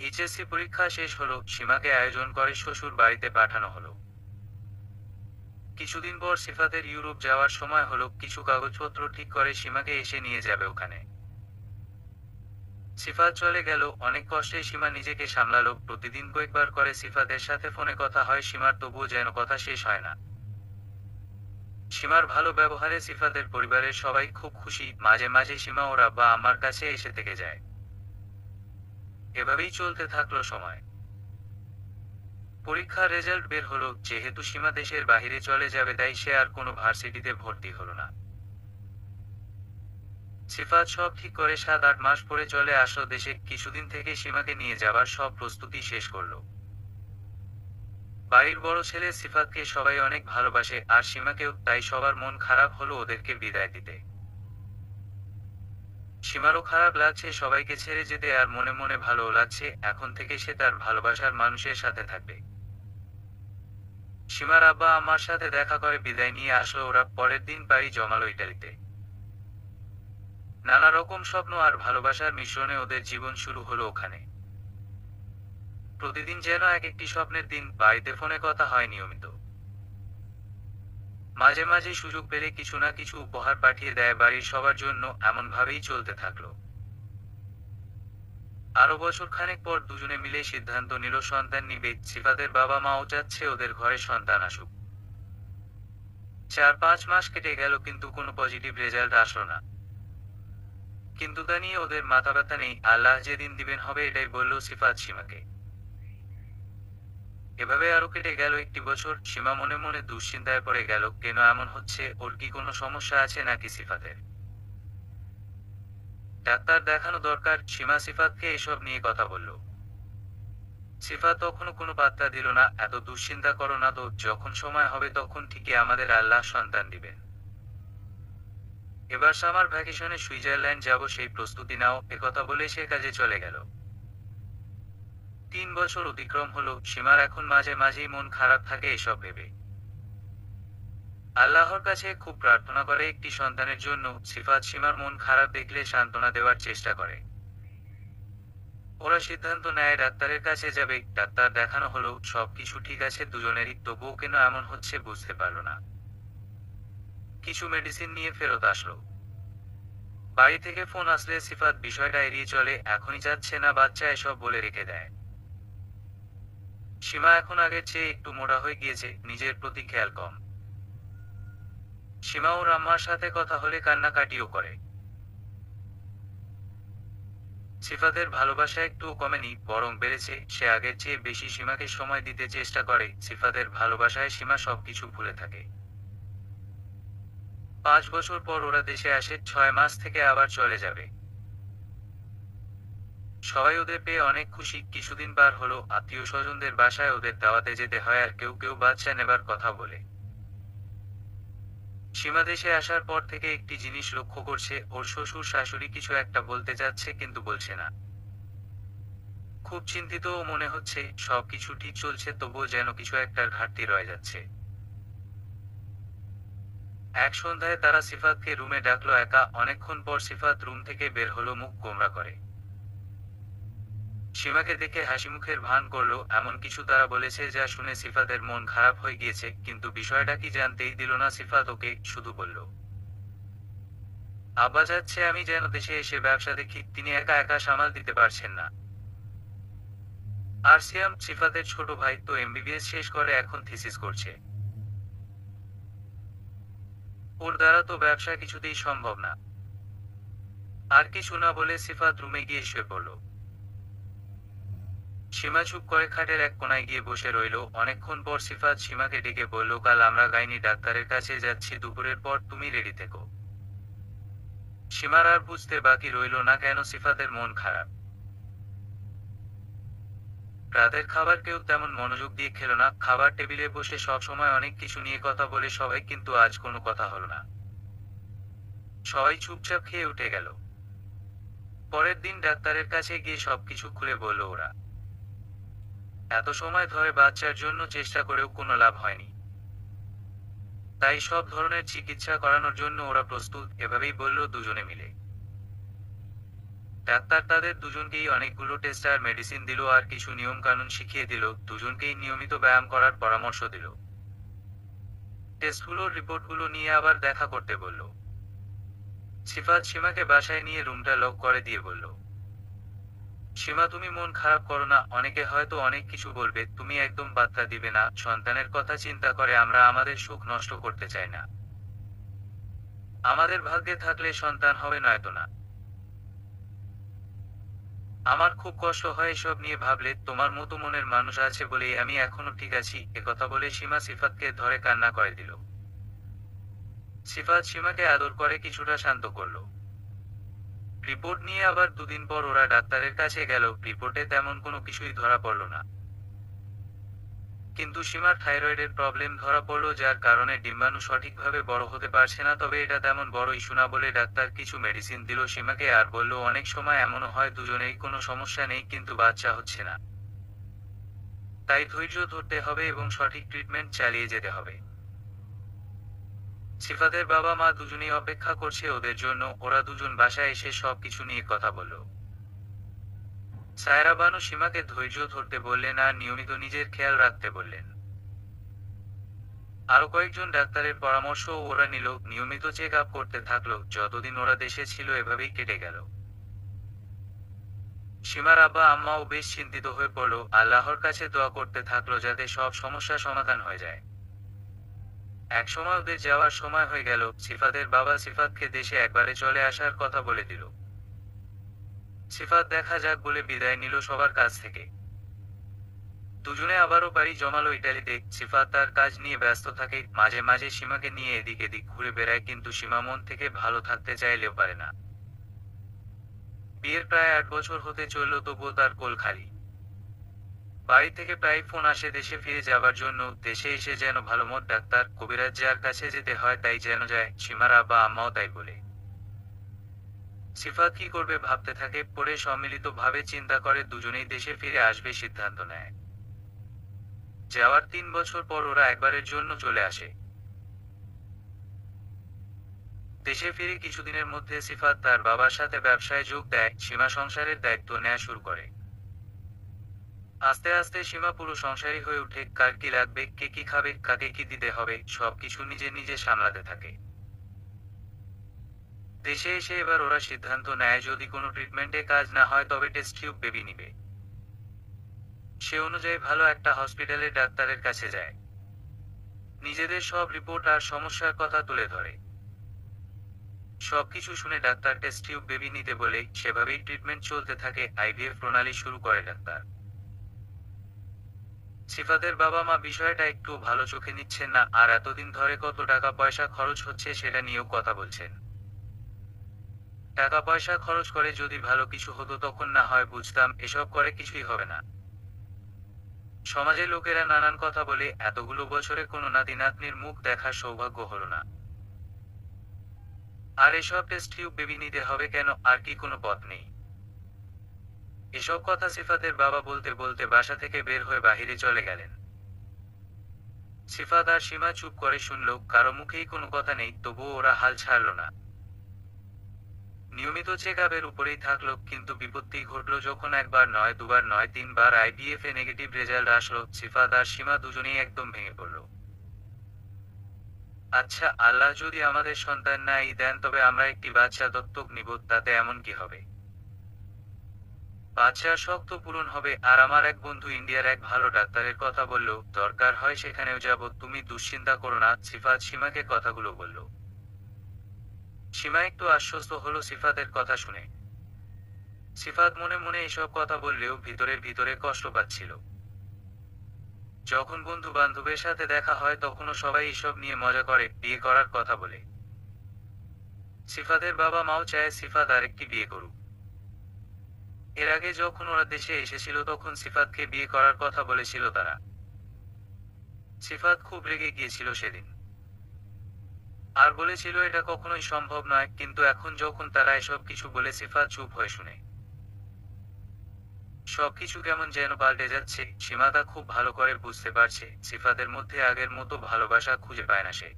এইচএসসি পরীক্ষা শেষ হলো, সীমাকে আয়োজন করে শ্বশুর বাড়িতে পাঠানো হলো। কিছুদিন পর সিফাতের ইউরোপ যাওয়ার সময় হলো। কিছু কাগজপত্র ঠিক করে সীমাকে এসে নিয়ে যাবে ওখানে। সিফাত চলে গেল। অনেক কষ্টে সীমা নিজেকে সামলালো। প্রতিদিন কয়েকবার করে সিফাতের সাথে ফোনে কথা হয় সীমার, তবুও যেন কথা শেষ হয় না। সীমার ভালো ব্যবহারে সিফাতের পরিবারের সবাই খুব খুশি। মাঝে মাঝে সীমা ওর আব্বা আমার কাছে এসে থেকে যায়। এভাবেই চলতে থাকলো সময়। পরীক্ষার রেজাল্ট বের হলো। যেহেতু সীমা দেশের বাহিরে চলে যাবে তাই সে আর কোনো ভার্সিটিতে ভর্তি হলো না। সিফাত সব ঠিক করে 7-8 মাস পরে চলে আসলো দেশে। কিছুদিন থেকে সীমাকে নিয়ে যাবার সব প্রস্তুতি শেষ করলো। বাড়ির বড় ছেলে সিফাতকে সবাই অনেক ভালোবাসে, আর সীমাকেও। তাই সবার মন খারাপ হলো ওদেরকে বিদায় দিতে। সীমারও খারাপ লাগছে সবাইকে ছেড়ে যেতে, আর মনে মনে ভালোও লাগছে। এখন থেকে সে তার ভালোবাসার মানুষের সাথে থাকবে। সীমার আব্বা আমার সাথে দেখা করে বিদায় নিয়ে আসলো ওরা। পরের দিন বাড়ি জমালো ইটালিতে। নানা রকম স্বপ্ন আর ভালোবাসার মিশ্রণে ওদের জীবন শুরু হলো ওখানে। প্রতিদিন যেন এক একটি স্বপ্নের দিন। বাড়িতে ফোনে কথা হয় নিয়মিত। মাঝে মাঝে সুযোগ পেলে কিছু না কিছু উপহার পাঠিয়ে দেয় বাড়ির সবার জন্য। এমন ভাবেই চলতে থাকলো। আরো বছর খানেক পর দুজনে মিলে সিদ্ধান্ত নিল সন্তান নিবে। সিফাতের বাবা মাও চাচ্ছে ওদের ঘরে সন্তান আসুক। 4-5 মাস কেটে গেল কিন্তু কোনো পজিটিভ রেজাল্ট আসলো না। কিন্তু তা নিয়ে ওদের মাথা ব্যথা নেই। আল্লাহ যেদিন দিবেন হবে এটাই বলল সিফাত সীমাকে। এভাবে আরো কেটে গেল একটি বছর। সীমা মনে মনে দুশ্চিন্তায় পড়ে গেল, কেন এমন হচ্ছে? ওর কি কোনো সমস্যা আছে নাকি সিফাতের? ডাক্তার দেখানো দরকার। সীমা সিফাতকে এসব নিয়ে কথা বলল। সিফাত তখনও কোনো পাত্তা দিল না। এত দুশ্চিন্তা করো না তো, যখন সময় হবে তখন ঠিকই আমাদের আল্লাহ সন্তান দিবেন। এবার সামার ভ্যাকেশনে সুইজারল্যান্ড যাব, সেই প্রস্তুতি নাও। একথা বলে সে কাজে চলে গেল। 3 বছর অতিক্রম হলো। সীমার এখন মাঝে মাঝেই মন খারাপ থাকে এসব ভেবে। আল্লাহর কাছে খুব প্রার্থনা করে একটি সন্তানের জন্য। সিফাত সীমার মন খারাপ দেখলে সান্ত্বনা দেওয়ার চেষ্টা করে। ওরা সিদ্ধান্ত নেয় ডাক্তারের কাছে যাবে। ডাক্তার দেখানো হলো, সবকিছু ঠিক আছে দুজনেরই, তবুও কেন এমন হচ্ছে বুঝতে পারলো না। কিছু মেডিসিন নিয়ে ফেরত আসলো। বাড়ি থেকে ফোন আসলে সিফাত বিষয়টা এড়িয়ে চলে, এখনই যাচ্ছে না বাচ্চা, এসব বলে রেখে দেয়। সীমা এখন আগের চেয়ে একটু মোটা হয়ে গিয়েছে, নিজের প্রতি খেয়াল কম। সীমা ওর আম্মার সাথে কথা হলে কান্নাকাটিও করে। সিফাতের ভালোবাসা একটুও কমেনি, বরং বেড়েছে। সে আগের চেয়ে বেশি সীমাকে সময় দিতে চেষ্টা করে। সিফাতের ভালোবাসায় সীমা সবকিছু ভুলে থাকে। 5 বছর পর ওরা দেশে আসে, 6 মাস থেকে আবার চলে যাবে। সবাই ওদের পেয়ে অনেক খুশি। কিছুদিন পার হলো, আত্মীয় স্বজনদের বাসায় ওদের দাওয়াতে যেতে হয়, আর কেউ কেউ বাচ্চা নেবার কথা বলে। সীমা দেশে আসার পর থেকে একটি জিনিস লক্ষ্য করছে, ওর শ্বশুর শাশুড়ি কিছু একটা বলতে যাচ্ছে কিন্তু বলছে না। খুব চিন্তিতও মনে হচ্ছে, সবকিছু ঠিক চলছে তবুও যেন কিছু একটার ঘাটতি রয়ে যাচ্ছে। এক সন্ধ্যায় তারা সিফাতকে রুমে ডাকলো একা। অনেকক্ষণ পর সিফাত রুম থেকে বের হলো, মুখ গোমড়া করে। সীমাকে দেখে হাসিমুখের ভান করলো। এমন কিছু তারা বলেছে যা শুনে সিফাতের মন খারাপ হয়ে গিয়েছে, কিন্তু বিষয়টা কি জানতেই দিল না সিফাত ওকে, শুধু বলল, আব্বা যাচ্ছে, আমি যেন দেশে এসে ব্যবসা দেখি। তিনি একা একা সামাল দিতে পারছেন না। আর সিয়াম, সিফাতের ছোট ভাই, তো এমবিবিএস শেষ করে এখন থিসিস করছে। ওর দ্বারা তো ব্যবসা কিছুতেই সম্ভব না। আর কিছু না বলে সিফাত রুমে গিয়ে শুয়ে পড়ল। সীমা চুপ করে খাটের এক কোনায় গিয়ে বসে রইল। অনেকক্ষণ পর সিফাত সীমাকে ডেকে বলল, কাল আমরা গাইনি ডাক্তারের কাছে যাচ্ছি, দুপুরের পর তুমি রেডি থেকো। সীমার আর বুঝতে বাকি রইল না কেন সিফাতের মন খারাপ। রাতের খাবার কেউ তেমন মনোযোগ দিয়ে খেলো না। খাবার টেবিলে বসে সব সময় অনেক কিছু নিয়ে কথা বলে সবাই, কিন্তু আজ কোনো কথা হলো না। সবাই চুপচাপ খেয়ে উঠে গেল। পরের দিন ডাক্তারের কাছে গিয়ে সবকিছু খুলে বলল ওরা। এত সময় ধরে বাচ্চার জন্য চেষ্টা করেও কোনো লাভ হয়নি, তাই সব ধরনের চিকিৎসা করানোর জন্য ওরা প্রস্তুত, এভাবেই বলল দুজনে মিলে। ডাক্তার তাদের দুজনকেই অনেকগুলো টেস্ট আর মেডিসিন দিল, আর কিছু নিয়ম কানুন শিখিয়ে দিল। দুজনকেই নিয়মিত ব্যায়াম করার পরামর্শ দিল। টেস্টগুলোর রিপোর্টগুলো নিয়ে আবার দেখা করতে বলল। সিফাত সীমাকে বাসায় নিয়ে রুমটা লক করে দিয়ে বলল, সীমা তুমি মন খারাপ করো না, অনেকে হয়তো অনেক কিছু বলবে, তুমি একদম পাত্তা দিবে না। সন্তানের কথা চিন্তা করে আমরা আমাদের সুখ নষ্ট করতে চাই না। আমাদের ভাগ্যে থাকলে সন্তান হবে, নয়তো না। আমার খুব কষ্ট হয় এসব নিয়ে ভাবলে, তোমার মতো মনের মানুষ আছে বলেই আমি এখনো ঠিক আছি। একথা বলে সীমা সিফাতকে ধরে কান্না করে দিল। সিফাত সীমাকে আদর করে কিছুটা শান্ত করলো। রিপোর্ট নিয়ে আবার দুদিন পর ওরা ডাক্তারের কাছে গেল। রিপোর্টে তেমন কোনো কিছুই ধরা পড়ল না, কিন্তু সীমার থাইরয়েডের প্রবলেম ধরা পড়ল, যার কারণে ডিম্বাণু সঠিকভাবে বড় হতে পারছে না। তবে এটা তেমন বড় ইস্যু না বলে ডাক্তার কিছু মেডিসিন দিল সীমাকে, আর বলল অনেক সময় এমনও হয় দুজনেই কোনো সমস্যা নেই কিন্তু বাচ্চা হচ্ছে না। তাই ধৈর্য ধরতে হবে এবং সঠিক ট্রিটমেন্ট চালিয়ে যেতে হবে। সিফাতের বাবা মা দুজনেই অপেক্ষা করছে ওদের জন্য। ওরা দুজন বাসায় এসে সবকিছু নিয়ে কথা বলল। সায়রা বানু সীমাকে ধৈর্য ধরতে বললেন আর নিয়মিত নিজের খেয়াল রাখতে বললেন। আরো কয়েকজন ডাক্তারের পরামর্শ ওরা নিল, নিয়মিত চেক আপ করতে থাকলো। যতদিন ওরা দেশে ছিল এভাবেই কেটে গেল। সীমার আব্বা আম্মাও বেশ চিন্তিত হয়ে পড়ল, আল্লাহর কাছে দোয়া করতে থাকলো যাতে সব সমস্যা সমাধান হয়ে যায়। একসময় ওদের যাওয়ার সময় হয়ে গেল। সিফাতের বাবা সিফাতকে দেশে একবারে চলে আসার কথা বলে দিল। সিফাত দেখা যাক বলে বিদায় নিল সবার কাছ থেকে। দুজনে আবারও বাড়ি জমালো ইটালিতে। সিফাত তার কাজ নিয়ে ব্যস্ত থাকে, মাঝে মাঝে সীমাকে নিয়ে এদিক এদিক ঘুরে বেড়ায়, কিন্তু সীমা মন থেকে ভালো থাকতে চাইলেও পারে না। বিয়ের প্রায় 8 বছর হতে চলল, তবুও তার কোল খালি। বাড়ি থেকে প্রায় ফোন আসে দেশে ফিরে যাবার জন্য। দেশে এসে যেন ভালো মত ডাক্তার কবিরাজ যার কাছে যেতে হয় তাই যেন যায়। সীমার আব্বা আম্মাও তাই বলে। সিফাত কি করবে ভাবতে থাকে। পরে সম্মিলিতভাবে চিন্তা করে দুজনেই দেশে ফিরে আসবে সিদ্ধান্ত নেয়। যাওয়ার 3 বছর পর ওরা একবারের জন্য চলে আসে। দেশে ফিরে কিছুদিনের মধ্যে সিফাত তার বাবার সাথে ব্যবসায় যোগ দেয়, সীমা সংসারের দায়িত্ব নেওয়া শুরু করে। আস্তে আস্তে সীমা পুরো সংসারী হয়ে ওঠে, কার কি লাগবে, কে কি খাবে, কাকে কি দিতে হবে, সবকিছু নিজে নিজে সামলাতে থাকে। দেশে এসে এবার ওরা সিদ্ধান্ত নেয় যদি কোনো ট্রিটমেন্টে কাজ না হয় তবে টেস্ট টিউব বেবি নিবে। সে অনুযায়ী ভালো একটা হসপিটালে ডাক্তারের কাছে যায়, নিজেদের সব রিপোর্ট আর সমস্যার কথা তুলে ধরে। সবকিছু শুনে ডাক্তার টেস্ট টিউব বেবি নিতে বলে সেভাবেই ট্রিটমেন্ট চলতে থাকে। আইভিএফ প্রণালী শুরু করে ডাক্তার। সিফাতের বাবা মা বিষয়টা একটু ভালো চোখে নিচ্ছেন না, আর এতদিন ধরে কত টাকা পয়সা খরচ হচ্ছে সেটা নিয়েও কথা বলছেন। টাকা পয়সা খরচ করে যদি ভালো কিছু হতো তখন না হয় বুঝতাম, এসব করে কিছুই হবে না। সমাজে লোকেরা নানান কথা বলে, এতগুলো বছরে কোনো নাতি নাতনির মুখ দেখার সৌভাগ্য হলো না। আর এসব টেস্ট টিউব বেবি নিতে হবে কেন, আর কি কোনো পথ নেই? এসব কথা সিফাতের বাবা বলতে বলতে বাসা থেকে বের হয়ে বাহিরে চলে গেলেন। সিফাত আর সীমা চুপ করে শুনল, কারো মুখেই কোনো কথা নেই, তবুও ওরা হাল ছাড়ল না। নিয়মিত চেক আপের উপরেই থাকলো, কিন্তু বিপত্তি ঘটলো যখন একবার নয়, দুবার নয়, তিনবার আইভিএফ এ নেগেটিভ রেজাল্ট আসলো। সিফাত আর সীমা দুজনেই একদম ভেঙে পড়ল। আচ্ছা, আল্লাহ যদি আমাদের সন্তান নাই দেন তবে আমরা একটি বাচ্চা দত্তক নিব, তাতে এমন কি হবে? বাচ্চার শখ তো পূরণ হবে। আর আমার এক বন্ধু ইন্ডিয়ার এক ভালো ডাক্তারের কথা বলল, দরকার হয় সেখানেও যাব, তুমি দুশ্চিন্তা করো না। সিফাত সীমাকে কথাগুলো বলল। সীমা একটু আশ্বস্ত হলো সিফাতের কথা শুনে। সিফাত মনে মনে এসব কথা বললেও ভিতরে ভিতরে কষ্ট পাচ্ছিল। যখন বন্ধু বান্ধবের সাথে দেখা হয় তখনও সবাই এসব নিয়ে মজা করে, বিয়ে করার কথা বলে। সিফাতের বাবা মাও চায় সিফাত আরেকটি বিয়ে করুক। এর আগে যখন ওরা দেশে এসেছিল তখন সিফাতকে বিয়ে করার কথা বলেছিল তারা। সিফাত খুব রেগে গিয়েছিল সেদিন, আর বলেছিল এটা কখনোই সম্ভব নয়। কিন্তু এখন যখন তারা এসব কিছু বলে সিফাত চুপ হয়ে শুনে। সবকিছু কেমন যেন পাল্টে যাচ্ছে। সীমা তা খুব ভালো করে বুঝতে পারছে, সিফাতের মধ্যে আগের মতো ভালোবাসা খুঁজে পায় না সে।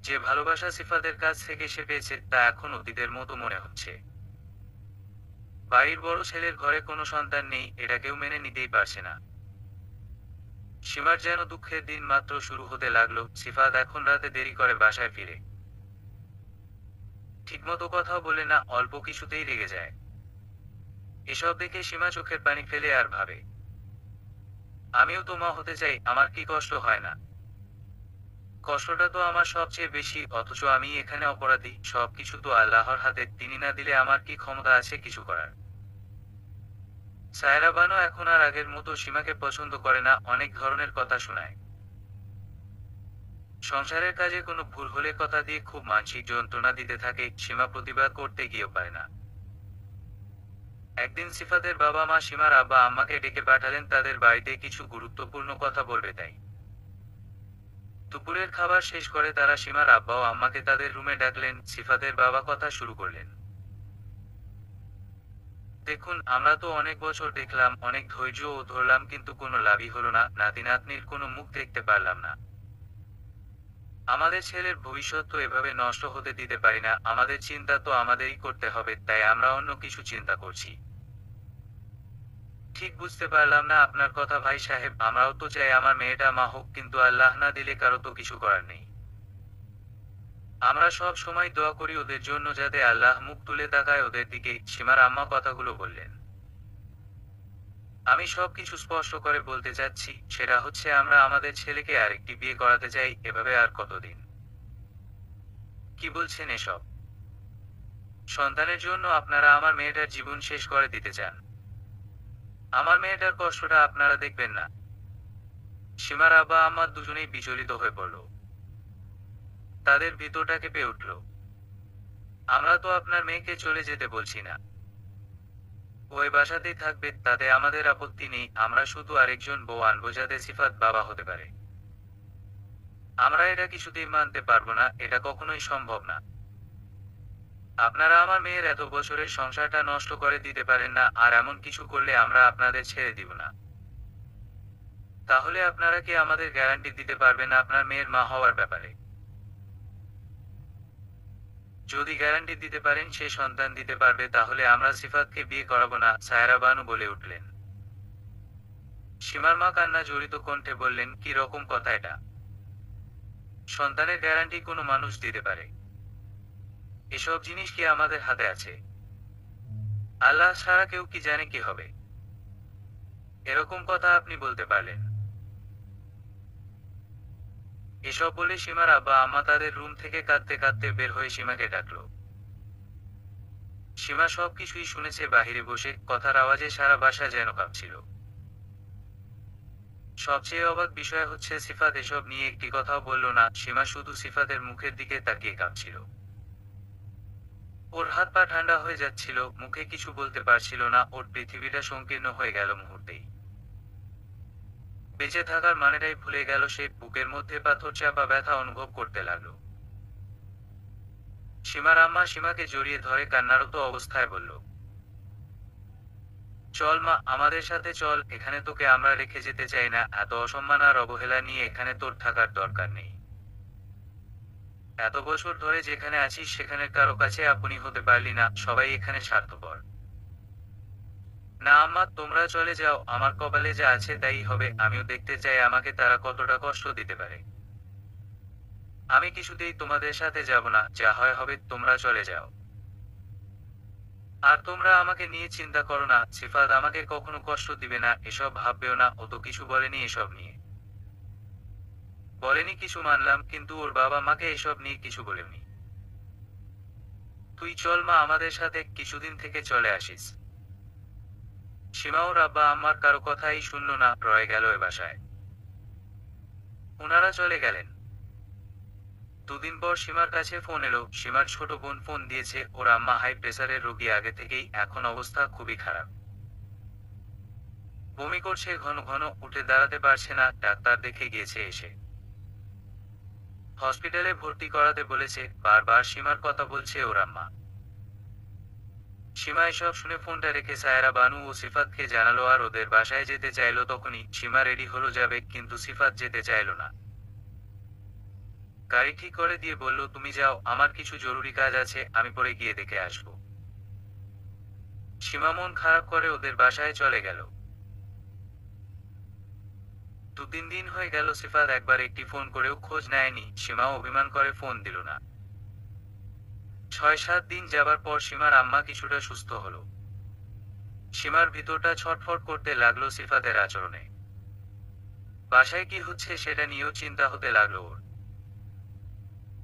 যে ভালোবাসা সিফাতের কাছ থেকে সে পেয়েছে তা এখন অতীতের মতো মনে হচ্ছে। বাড়ির বড় ছেলের ঘরে কোনো সন্তান নেই, এটা কেউ মেনে নিতেই পারছে না। সীমার যেন দুঃখের দিন মাত্র শুরু হতে লাগলো। সিফাত এখন রাতে দেরি করে বাসায় ফিরে, ঠিকমতো কথাও বলে না, অল্প কিছুতেই রেগে যায়। এসব দেখে সীমা চোখের পানি ফেলে আর ভাবে, আমিও তো মা হতে চাই, আমার কি কষ্ট হয় না? কষ্টটা তো আমার সবচেয়ে বেশি, অথচ আমি এখানে অপরাধী। সবকিছু তো আল্লাহর হাতে, তিনি না দিলে আমার কি ক্ষমতা আছে কিছু করার? সায়রা বানো এখন আর আগের মতো সীমাকে পছন্দ করে না, অনেক ধরনের কথা শোনায়। সংসারের কাজে কোনো ভুল হলে কথা দিয়ে খুব মানসিক যন্ত্রণা দিতে থাকে। সীমা প্রতিবাদ করতে গিয়েও পারে না। একদিন সিফাতের বাবা মা সীমার আব্বা আম্মাকে ডেকে পাঠালেন তাদের বাড়িতে কিছু গুরুত্বপূর্ণ কথা বলবে তাই। দুপুরের খাবার শেষ করে তারা সীমার আব্বা ও আম্মাকে তাদের রুমে ডাকলেন। সিফাতের বাবা কথা শুরু করলেন, দেখুন, আমরা তো অনেক বছর দেখলাম, অনেক ধৈর্য ও ধরলাম, কিন্তু কোনো লাভই হলো না। নাতি নাতনির কোনো মুখ দেখতে পারলাম না। আমাদের ছেলের ভবিষ্যৎ তো এভাবে নষ্ট হতে দিতে পারি না। আমাদের চিন্তা তো আমাদেরই করতে হবে, তাই আমরা অন্য কিছু চিন্তা করছি। ঠিক বুঝতে পারলাম না আপনার কথা ভাই সাহেব, আমরাও তো চাই আমার মেয়েটা মা হোক, কিন্তু আল্লাহ না দিলে কারো তো কিছু করার নেই। আমরা সব সময় দোয়া করি ওদের জন্য যাতে আল্লাহ মুখ তুলে তাকায় ওদের দিকে। সীমার আম্মা কথাগুলো বললেন, আমি সবকিছু স্পষ্ট করে বলতে চাচ্ছি, সেটা হচ্ছে আমরা আমাদের ছেলেকে আরেকটি বিয়ে করাতে চাই। এভাবে আর কতদিন? কি বলছেন এসব? সন্তানের জন্য আপনারা আমার মেয়েটার জীবন শেষ করে দিতে চান? আমার মেয়েটার কষ্টটা আপনারা দেখবেন না? সীমার আব্বা আম্মা দুজনেই বিচলিত হয়ে পড়ল। তাদের ভিতরটা কেঁপে উঠল। আমরা তো আপনার মেয়েকে চলে যেতে বলছি না, ওই বাসাতেই থাকবে, তাতে আমাদের আপত্তি নেই। আমরা শুধু আরেকজন বউ আনবো যাতে সিফাত বাবা হতে পারে। আমরা এটা কিছুতেই মানতে পারবো না, এটা কখনোই সম্ভব না। আপনারা আমার মেয়ের এত বছরের সংসারটা নষ্ট করে দিতে পারেন না, আর এমন কিছু করলে আমরা আপনাদের ছেড়ে দিব না। তাহলে আপনারা কি আমাদের গ্যারান্টি দিতে পারবেন আপনার মেয়ের মা হওয়ার ব্যাপারে? যদি গ্যারান্টি দিতে পারেন সে সন্তান দিতে পারবে তাহলে আমরা সিফাতকে বিয়ে করাবো না, সায়রা বানু বলে উঠলেন। সীমার মা কান্না জড়িত কণ্ঠে বললেন, কি রকম কথা এটা? সন্তানের গ্যারান্টি কোনো মানুষ দিতে পারে? এসব জিনিস কি আমাদের হাতে আছে? আল্লাহ ছাড়া কেউ কি জানে কি হবে? এরকম কথা আপনি বলতে পারলেন? এসব বলে সীমার আব্বা আম্মা তাদের রুম থেকে কাঁদতে কাঁদতে বের হয়ে সীমাকে ডাকলো। সীমা সবকিছুই শুনেছে বাহিরে বসে, কথার আওয়াজে সারা বাসা যেন কাঁপছিল। সবচেয়ে অবাক বিষয় হচ্ছে সিফাত এসব নিয়ে একটি কথাও বলল না, সীমা শুধু সিফাতের মুখের দিকে তাকিয়ে কাঁপছিল। ওর হাত পা ঠান্ডা হয়ে যাচ্ছিল, মুখে কিছু বলতে পারছিল না, ওর পৃথিবীটা সংকীর্ণ হয়ে গেল মুহূর্তেই। বেঁচে থাকার মানেটাই ভুলে গেল সে, বুকের মধ্যে পাথর চাপা ব্যথা অনুভব করতে লাগলো। সীমার আম্মা সীমাকে জড়িয়ে ধরে কান্নারত অবস্থায় বলল, চল মা, আমাদের সাথে চল, এখানে তোকে আমরা রেখে যেতে চাই না, এত অসম্মান আর অবহেলা নিয়ে এখানে তোর থাকার দরকার নেই। এত বছর ধরে যেখানে আছিস সেখানের কারো কাছে আপনি হতে পারলি না, সবাই এখানে স্বার্থপর। না আম্মা, তোমরা চলে যাও, আমার কপালে যা আছে তাই হবে, আমিও দেখতে চাই আমাকে তারা কতটা কষ্ট দিতে পারে। আমি কিছুতেই তোমাদের সাথে যাব না, যা হয় হবে, তোমরা চলে যাও। আর তোমরা আমাকে নিয়ে চিন্তা করো না, সিফাত আমাকে কখনো কষ্ট দিবে না, এসব ভাববেও না, ও তো কিছু বলেনি এসব নিয়ে। বলেনি কিছু মানলাম, কিন্তু ওর বাবা মাকে এসব নিয়ে কিছু বলেনি। তুই চল মা আমাদের সাথে, কিছুদিন থেকে চলে আসিস। সীমা ওর আব্বা আম্মার কারো কথাই শুনল না, রয়ে গেল এ বাসায়। ওনারা চলে গেলেন। দুদিন পর সীমার কাছে ফোন এলো, সীমার ছোট বোন ফোন দিয়েছে, ওর আম্মা হাই প্রেসারের রোগী আগে থেকেই, এখন অবস্থা খুবই খারাপ। বমি করছে ঘন ঘন, উঠে দাঁড়াতে পারছে না, ডাক্তার দেখে গিয়েছে এসে। হসপিটালে ভর্তি করাতে বলেছে, বারবার সীমার কথা বলছে ওর আম্মা। সীমা এসব শুনে ফোনটা রেখে সায়রা বানু ও সিফাতকে জানালো আর ওদের বাসায় যেতে চাইলো। তখনই সীমা রেডি হলো যাবে, কিন্তু সিফাত যেতে চাইলো না। গাড়ি ঠিক করে দিয়ে বলল, তুমি যাও, আমার কিছু জরুরি কাজ আছে, আমি পরে গিয়ে দেখে আসবো। সীমা মন খারাপ করে ওদের বাসায় চলে গেল। দু-তিন দিন হয়ে গেল, সিফাত একবার একটি ফোন করেও খোঁজ নেয়নি, সীমাও অভিমান করে ফোন দিল না। 6-7 দিন যাবার পর সীমার আম্মা কিছুটা সুস্থ হলো। সীমার ভিতরটা ছটফট করতে লাগলো সিফাতের আচরণে। বাসায় কি হচ্ছে সেটা নিয়েও চিন্তা হতে লাগলো ওর।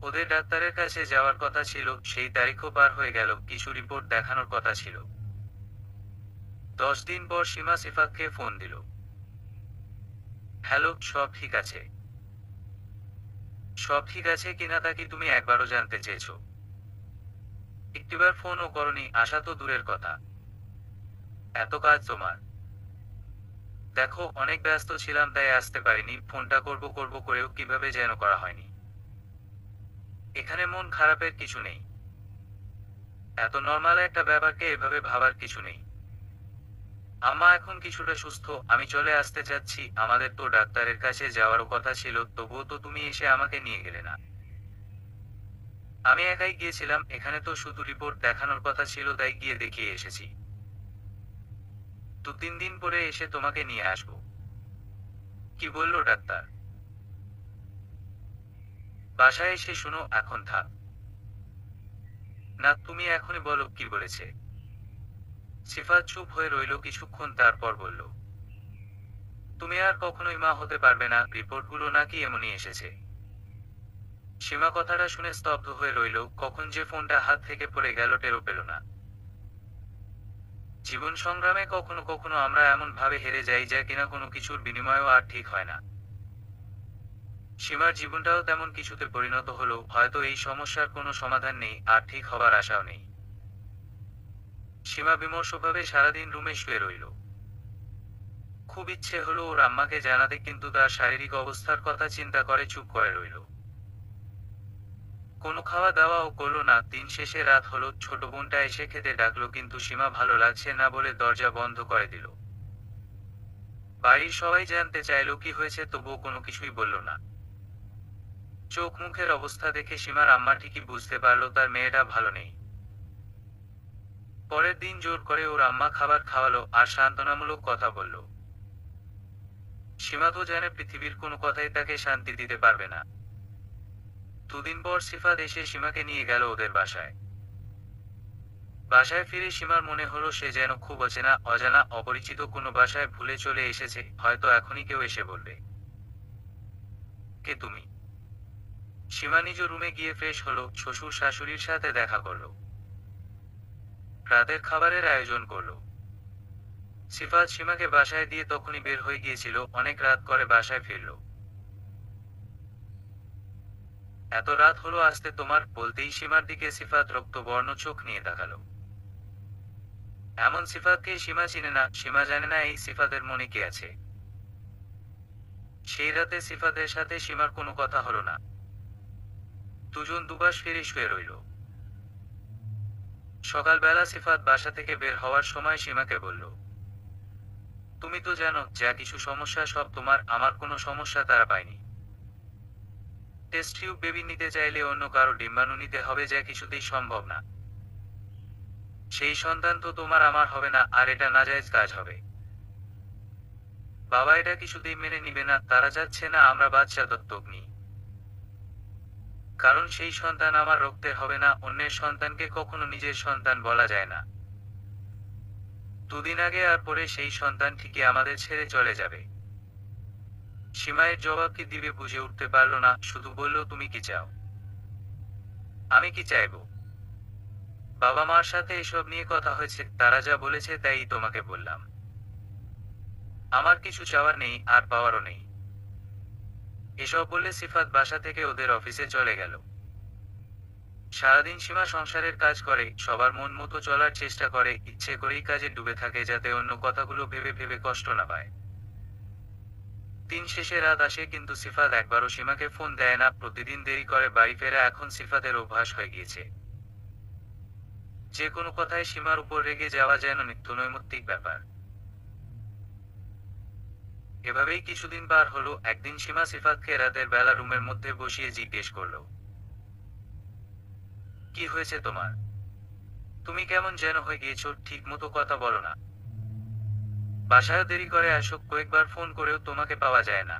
ওদের ডাক্তারের কাছে যাওয়ার কথা ছিল, সেই তারিখও পার হয়ে গেল, কিছু রিপোর্ট দেখানোর কথা ছিল। 10 দিন পর সীমা সিফাতকে ফোন দিল। হ্যালো, সব ঠিক আছে? সব ঠিক আছে কিনা তা কি তুমি একবারও জানতে চেয়েছো? একটিবার ফোনও করনি, আসা তো দূরের কথা। এত কাজ তোমার? দেখো, অনেক ব্যস্ত ছিলাম তাই আসতে পারিনি, ফোনটা করব করব করেও কিভাবে যেন করা হয়নি। এখানে মন খারাপের কিছু নেই। এত নর্মাল একটা ব্যাপারকে এভাবে ভাবার কিছু নেই। আম্মা এখন কিছুটা সুস্থ, আমি চলে আসতে চাচ্ছি, আমাদের তো ডাক্তারের কাছে যাওয়ারও কথা ছিল, তবুও তো তুমি এসে আমাকে নিয়ে গেলে না। আমি একাই গিয়েছিলাম, এখানে তো শুধু রিপোর্ট দেখানোর কথা ছিল তাই গিয়ে দেখিয়ে এসেছি। 2-3 দিন পরে এসে তোমাকে নিয়ে আসবো। কি বললো ডাক্তার? বাসায় এসে শুনো, এখন থাক। না, তুমি এখনই বলো কি বলেছে। সিফাত চুপ হয়ে রইল কিছুক্ষণ, তারপর বলল, তুমি আর কখনোই মা হতে পারবে না, রিপোর্টগুলো নাকি এমনই এসেছে। সীমা কথাটা শুনে স্তব্ধ হয়ে রইল, কখন যে ফোনটা হাত থেকে পড়ে গেল টেরও পেল না। জীবন সংগ্রামে কখনো কখনো আমরা এমন ভাবে হেরে যাই যা কিনা কোনো কিছুর বিনিময়েও আর ঠিক হয় না। সীমার জীবনটাও তেমন কিছুতে পরিণত হলো, হয়তো এই সমস্যার কোনো সমাধান নেই, আর ঠিক হবার আশাও নেই। সীমা বিমর্ষভাবে সারাদিন রুমে শুয়ে রইল। খুব ইচ্ছে হলো ওর আম্মাকে জানাতে, কিন্তু তার শারীরিক অবস্থার কথা চিন্তা করে চুপ করে রইল। কোনো খাওয়া দাওয়াও করলো না। দিন শেষে রাত হলো, ছোট বোনটা এসে খেতে ডাকলো, কিন্তু সীমা ভালো লাগছে না বলে দরজা বন্ধ করে দিল। বাড়ির সবাই জানতে চাইলো কি হয়েছে, তবুও কোনো কিছুই বলল না। চোখ মুখের অবস্থা দেখে সীমার আম্মা ঠিকই বুঝতে পারলো তার মেয়েটা ভালো নেই। পরের দিন জোর করে ওর আম্মা খাবার খাওয়ালো আর সান্ত্বনামূলক কথা বলল। সীমা তো জানে পৃথিবীর কোনো কথাই তাকে শান্তি দিতে পারবে না। দুদিন পর সিফাত এসে সীমাকে নিয়ে গেল ওদের বাসায়। বাসায় ফিরে সীমার মনে হলো সে যেন খুব অচেনা অজানা অপরিচিত কোনো বাসায় ভুলে চলে এসেছে, হয়তো এখনই কেউ এসে বলবে, কে তুমি? সীমা নিজ রুমে গিয়ে ফ্রেশ হলো, শ্বশুর শাশুড়ির সাথে দেখা করলো, রাতের খাবারের আয়োজন করলো। সিফাত সীমাকে বাসায় দিয়ে তখনই বের হয়ে গিয়েছিল, অনেক রাত করে বাসায় ফিরল। এত রাত হলো আসতে তোমার, বলতেই সীমার দিকে সিফাত রক্তবর্ণ চোখ নিয়ে তাকালো। এমন সিফাতকে সীমা চিনে না, সীমা জানে না এই সিফাতের মনে কি আছে। সেই রাতে সিফাতের সাথে সীমার কোনো কথা হলো না। দুজন দুপাশ ফিরে শুয়ে রইল। সকালবেলা সিফাত বাসা থেকে বের হওয়ার সময় সীমাকে বলল, তুমি তো জানো যা কিছু সমস্যা সব তোমার, আমার কোনো সমস্যা তারা পায়নি। টেস্ট টিউব বেবি নিতে চাইলে অন্য কারো ডিম্বাণু নিতে হবে, যা কিছুতেই সম্ভব না। সেই সন্তান তো তোমার আমার হবে না, আর এটা নাজায়েজ কাজ হবে। বাবা এটা কিছুতেই মেনে নিবে না, তারা চাচ্ছে না আমরা বাচ্চা দত্তক নিই। কারণ সেই সন্তান আমার রক্তের হবে না, অন্যের সন্তানকে কখনো নিজের সন্তান বলা যায় না। দুদিন আগে আর পরে সেই সন্তান ঠিকই আমাদের ছেড়ে চলে যাবে। সীমায়ের জবাব কি দিবে বুঝে উঠতে পারল না, শুধু বলল, তুমি কি চাও? আমি কি চাইবো? বাবা মার সাথে এসব নিয়ে কথা হয়েছে, তারা যা বলেছে তাই তোমাকে বললাম। আমার কিছু চাওয়ার নেই, আর পাওয়ারও নেই। এসব বলে সিফাত বাসা থেকে ওদের অফিসে চলে গেল। সারাদিন সীমা সংসারের কাজ করে, সবার মন মতো চলার চেষ্টা করে, ইচ্ছে করেই কাজে ডুবে থাকে যাতে অন্য কথাগুলো ভেবে ভেবে কষ্ট না পায়। দিন শেষে রাত আসে, কিন্তু সিফাত একবারও সীমাকে ফোন দেয় না, প্রতিদিন দেরি করে বাড়ি ফেরা এখন সিফাতের অভ্যাস হয়ে গিয়েছে। যে কোনো কথায় সীমার উপর রেগে যাওয়া যেন নিত্যনৈমিত্তিক ব্যাপার। এভাবেই কিছুদিন পার হলো। একদিন সীমা সিফাতকে রাতের বেলা রুমের মধ্যে বসিয়ে জিজ্ঞেস করলো, কি হয়েছে তোমার? তুমি কেমন যেন হয়ে গিয়েছো, ঠিক মতো কথা বলো না। বাসায় দেরি করে আসো, কয়েকবার ফোন করেও তোমাকে পাওয়া যায় না।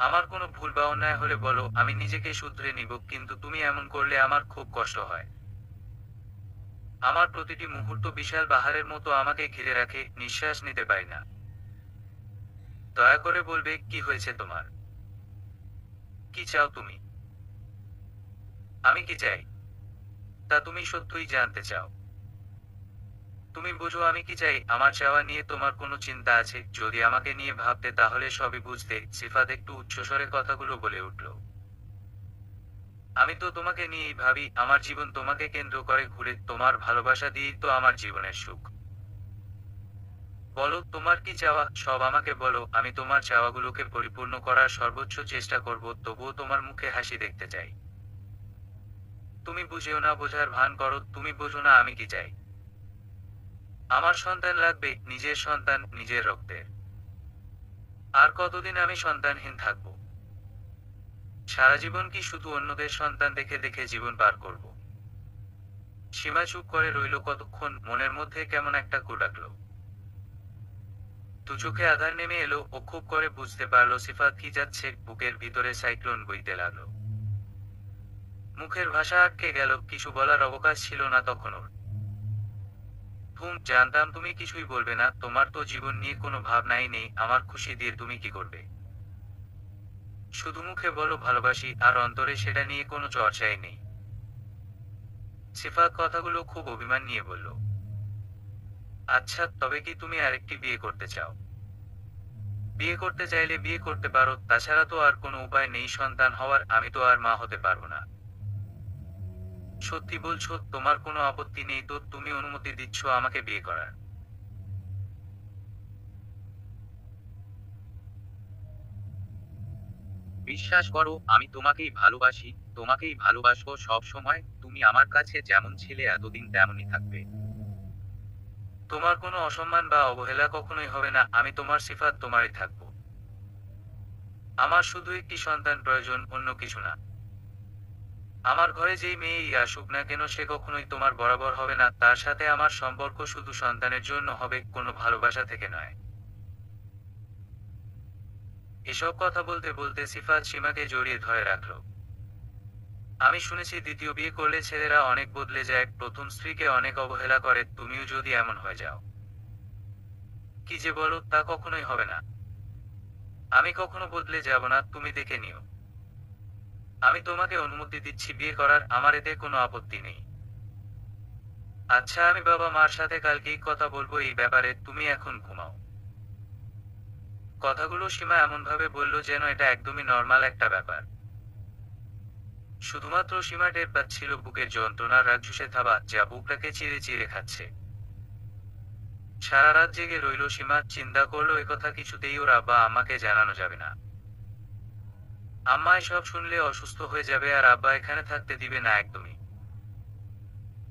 আমার কোনো ভুল বা অন্যায় হলে বলো, আমি নিজেকে শুধরে নিব, কিন্তু তুমি এমন করলে আমার খুব কষ্ট হয়। আমার প্রতিটি মুহূর্ত বিশাল পাহাড়ের মতো আমাকে ঘিরে রাখে, নিঃশ্বাস নিতে পারি না। দয়া করে বলবে কি হয়েছে তোমার? কি চাও তুমি? আমি কি চাই তা তুমি সত্যিই জানতে চাও? তুমি বুঝো আমি কি চাই? আমার চাওয়া নিয়ে তোমার কোনো চিন্তা আছে? যদি আমাকে নিয়ে ভাবতে তাহলে সবই বুঝতে। সিফাত একটু উচ্চস্বরে কথাগুলো বলে উঠল। আমি তো তোমাকে নিয়েই ভাবি, আমার জীবন তোমাকে কেন্দ্র করে ঘুরে, তোমার ভালোবাসা দিয়েই তো আমার জীবনের সুখ। বলো তোমার কি চাওয়া, সব আমাকে বলো, আমি তোমার চাওয়াগুলোকে পরিপূর্ণ করার সর্বোচ্চ চেষ্টা করব, তবুও তোমার মুখে হাসি দেখতে চাই। তুমি বুঝেও না, বোঝার ভান করো, তুমি বোঝো না আমি কি চাই। আমার সন্তান লাগবে, নিজের সন্তান, নিজের রক্তের। আর কতদিন আমি সন্তানহীন থাকব? সারা জীবন কি শুধু অন্যদের সন্তান দেখে দেখে জীবন পার করব? সীমা চুপ করে রইল কতক্ষণ, মনের মধ্যে কেমন একটা কু ডাকল। দু চোখে আধার নেমে এলো, ও খুব করে বুঝতে পারল সিফাত কি যাচ্ছে, বুকের ভিতরে সাইক্লোন বইতে লাগলো। মুখের ভাষা আটকে গেল, কিছু বলার অবকাশ ছিল না তখন ওর। জানতাম তুমি কিছুই বলবে না, তোমার তো জীবন নিয়ে কোনো ভাবনাই নেই, আমার খুশি দিয়ে তুমি কি করবে? শুধু মুখে বলো ভালোবাসি, আর অন্তরে সেটা নিয়ে কোনো চর্চাই নেই। সিফাত কথাগুলো খুব অভিমান নিয়ে বলল। আচ্ছা, তবে কি তুমি আরেকটি বিয়ে করতে চাও? বিয়ে করতে চাইলে বিয়ে করতে পারো, তাছাড়া তো আর কোনো উপায় নেই সন্তান হওয়ার, আমি তো আর মা হতে পারবো না। সত্যি বলছো? তোমার কোনো আপত্তি নেই তো? তুমি অনুমতি দিচ্ছ আমাকে বিয়ে করার? বিশ্বাস করো, আমি তোমাকেই ভালোবাসি, তোমাকেই ভালোবাসবো সব সময়, তুমি আমার কাছে যেমন ছিলে এতদিন তেমনই থাকবে। তোমার কোনো অসম্মান বা অবহেলা কখনোই হবে না, আমি তোমার সিফাত, তোমারই থাকবো। আমার শুধু একটি সন্তান প্রয়োজন, অন্য কিছু না। আমার ঘরে যেই মেয়েই আসুক না কেন সে কখনোই তোমার বরাবর হবে না, তার সাথে আমার সম্পর্ক শুধু সন্তানের জন্য হবে, কোনো ভালোবাসা থেকে নয়। এসব কথা বলতে বলতে সিফাত সীমাকে জড়িয়ে ধরে রাখল। আমি শুনেছি দ্বিতীয় বিয়ে করলে ছেলেরা অনেক বদলে যায়, প্রথম স্ত্রীকে অনেক অবহেলা করে, তুমিও যদি এমন হয়ে যাও। কি যে বলো, তা কখনোই হবে না। আমি কখনো বদলে যাব না, তুমি দেখে নিও। আমি তোমাকে অনুমতি দিচ্ছি বিয়ে করার, আমার এতে কোনো আপত্তি নেই। আচ্ছা, আমি বাবা মার সাথে কালকেই কথা বলবো এই ব্যাপারে, তুমি এখন ঘুমাও। কথাগুলো সীমা এমনভাবে বলল যেন এটা একদমই নর্মাল একটা ব্যাপার। শুধুমাত্র সীমা টের পাচ্ছিল বুকের যন্ত্রণার রাগঝুসে থাবা যা বুকটাকে চিরে চিরে খাচ্ছে। সারা রাত জেগে রইল সীমা, চিন্তা করলো একথা কিছুতেই ওর আব্বা আম্মাকে জানানো যাবে না। আম্মা এসব শুনলে অসুস্থ হয়ে যাবে আর আব্বা এখানে থাকতে দিবে না একদমই।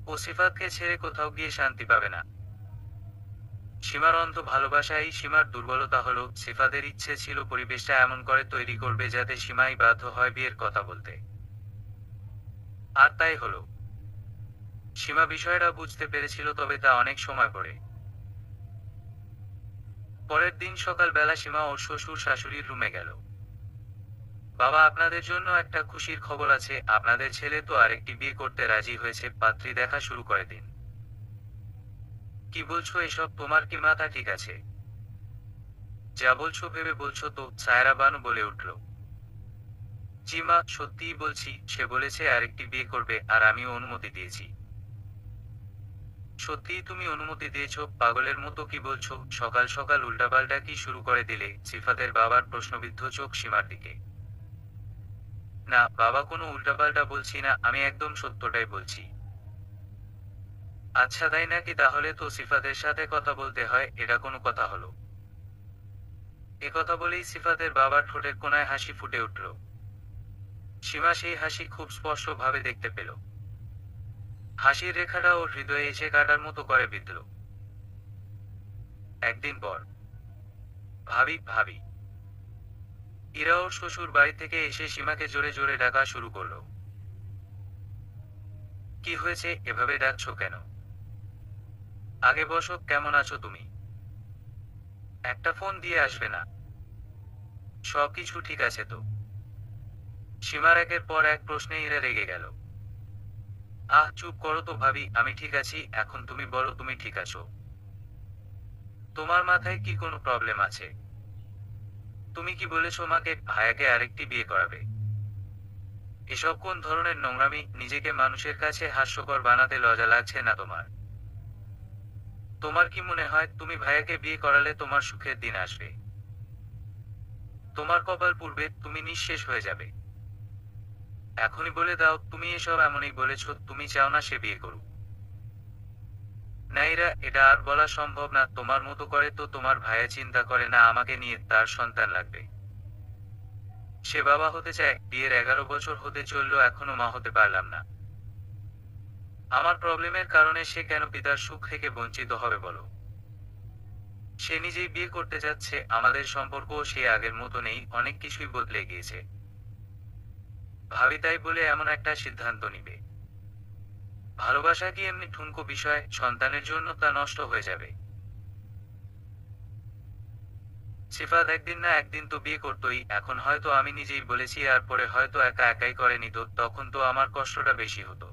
ও সিফাতকে ছেড়ে কোথাও গিয়ে শান্তি পাবে না। সীমার অন্ধ ভালোবাসাই সীমার দুর্বলতা হলো, সিফাতের ইচ্ছে ছিল পরিবেশটা এমন করে তৈরি করবে যাতে সীমাই বাধ্য হয় বিয়ের কথা বলতে। আর তাই হলো। সীমা বিষয়টা বুঝতে পেরেছিল, তবে তা অনেক সময় পরে। পরের দিন সকালবেলা সীমা ওর শ্বশুর শাশুড়ির রুমে গেল। বাবা, আপনাদের জন্য একটা খুশির খবর আছে, আপনাদের ছেলে তো আরেকটি বিয়ে করতে রাজি হয়েছে, পাত্রী দেখা শুরু করে দিন। কি বলছো এসব, তোমার কি মাথা ঠিক আছে? যা বলছো ভেবে বলছো তো, সায়রা বানু বলে উঠল। জি মা, সত্যিই বলছি, সে বলেছে আরেকটি বিয়ে করবে আর আমিও অনুমতি দিয়েছি। সত্যিই তুমি অনুমতি দিয়েছো? পাগলের মতো কি বলছো? সকাল সকাল উল্টাপাল্টা কি শুরু করে দিলে? সিফাতের বাবার প্রশ্নবিদ্ধ চোখ সীমার দিকে। না বাবা, কোনো উল্টাপাল্টা বলছি না, আমি একদম সত্যটাই বলছি। আচ্ছা তাই নাকি, তাহলে তো সিফাতের সাথে কথা বলতে হয়, এটা কোনো কথা হলো? একথা বলেই সিফাতের বাবার ঠোঁটের কোণায় হাসি ফুটে উঠল। সীমা সেই হাসি খুব স্পষ্ট ভাবে দেখতে পেল। হাসির রেখাটা ওর হৃদয়ে এসে কাটার মতো করে বিঁধল। একদিন পর। ভাবি ভাবি। ইরা ওর শ্বশুর বাড়ি থেকে এসে সীমাকে জোরে জোরে ডাকা শুরু করলো। কি হয়েছে, এভাবে ডাকছো কেন? আগে বসো, কেমন আছো তুমি? একটা ফোন দিয়ে আসবে না? সবকিছু ঠিক আছে তো? সীমার একের পর এক প্রশ্নে ইরা রেগে গেল। চুপ করো তো ভাবি, আমি ঠিক আছি, এখন তুমি বলো তুমি ঠিক আছো? তোমার মাথায় কি কোনো প্রবলেম আছে? তুমি কি বলেছো মাকে ভাইয়াকে আরেকটি বিয়ে করাবে? এসব কোন ধরনের নোংরামি, নিজেকে মানুষের কাছে হাস্যকর বানাতে লজ্জা লাগছে না তোমার? তোমার কি মনে হয় তুমি ভাইয়াকে বিয়ে করালে তোমার সুখের দিন আসবে? তোমার কপাল পুড়বে, তুমি নিঃশেষ হয়ে যাবে। এখনই বলে দাও, তুমি এসব এমনই বলেছো, তুমি চাও না সে বিয়ে করুক? নাইরা, এটা আর বলা সম্ভব না, তোমার মতো করে তো তোমার ভাইয়া চিন্তা করে না আমাকে নিয়ে, তার সন্তান লাগবে। সে বাবা হতে চায়, বিয়ের 11 বছর হতে চললো এখনো মা হতে পারলাম না। আমার প্রবলেমের কারণে সে কেন পিতার সুখ থেকে বঞ্চিত হবে বলো? সে নিজেই বিয়ে করতে যাচ্ছে, আমাদের সম্পর্কও সে আগের মতো নেই, অনেক কিছুই বদলে গিয়েছে। ভাবি তাই বলে এমন একটা সিদ্ধান্ত নিবে? ভালোবাসা কি এমনি ঠুনকো বিষয়? সন্তানের জন্য তা নষ্ট হয়ে যাবে। সিফাত একদিন না একদিন তো বিয়ে করতোই, এখন হয়তো আমি নিজেই বলেছি আর পরে হয়তো একা একাই করে নিত, তখন তো আমার কষ্টটা বেশি হতো।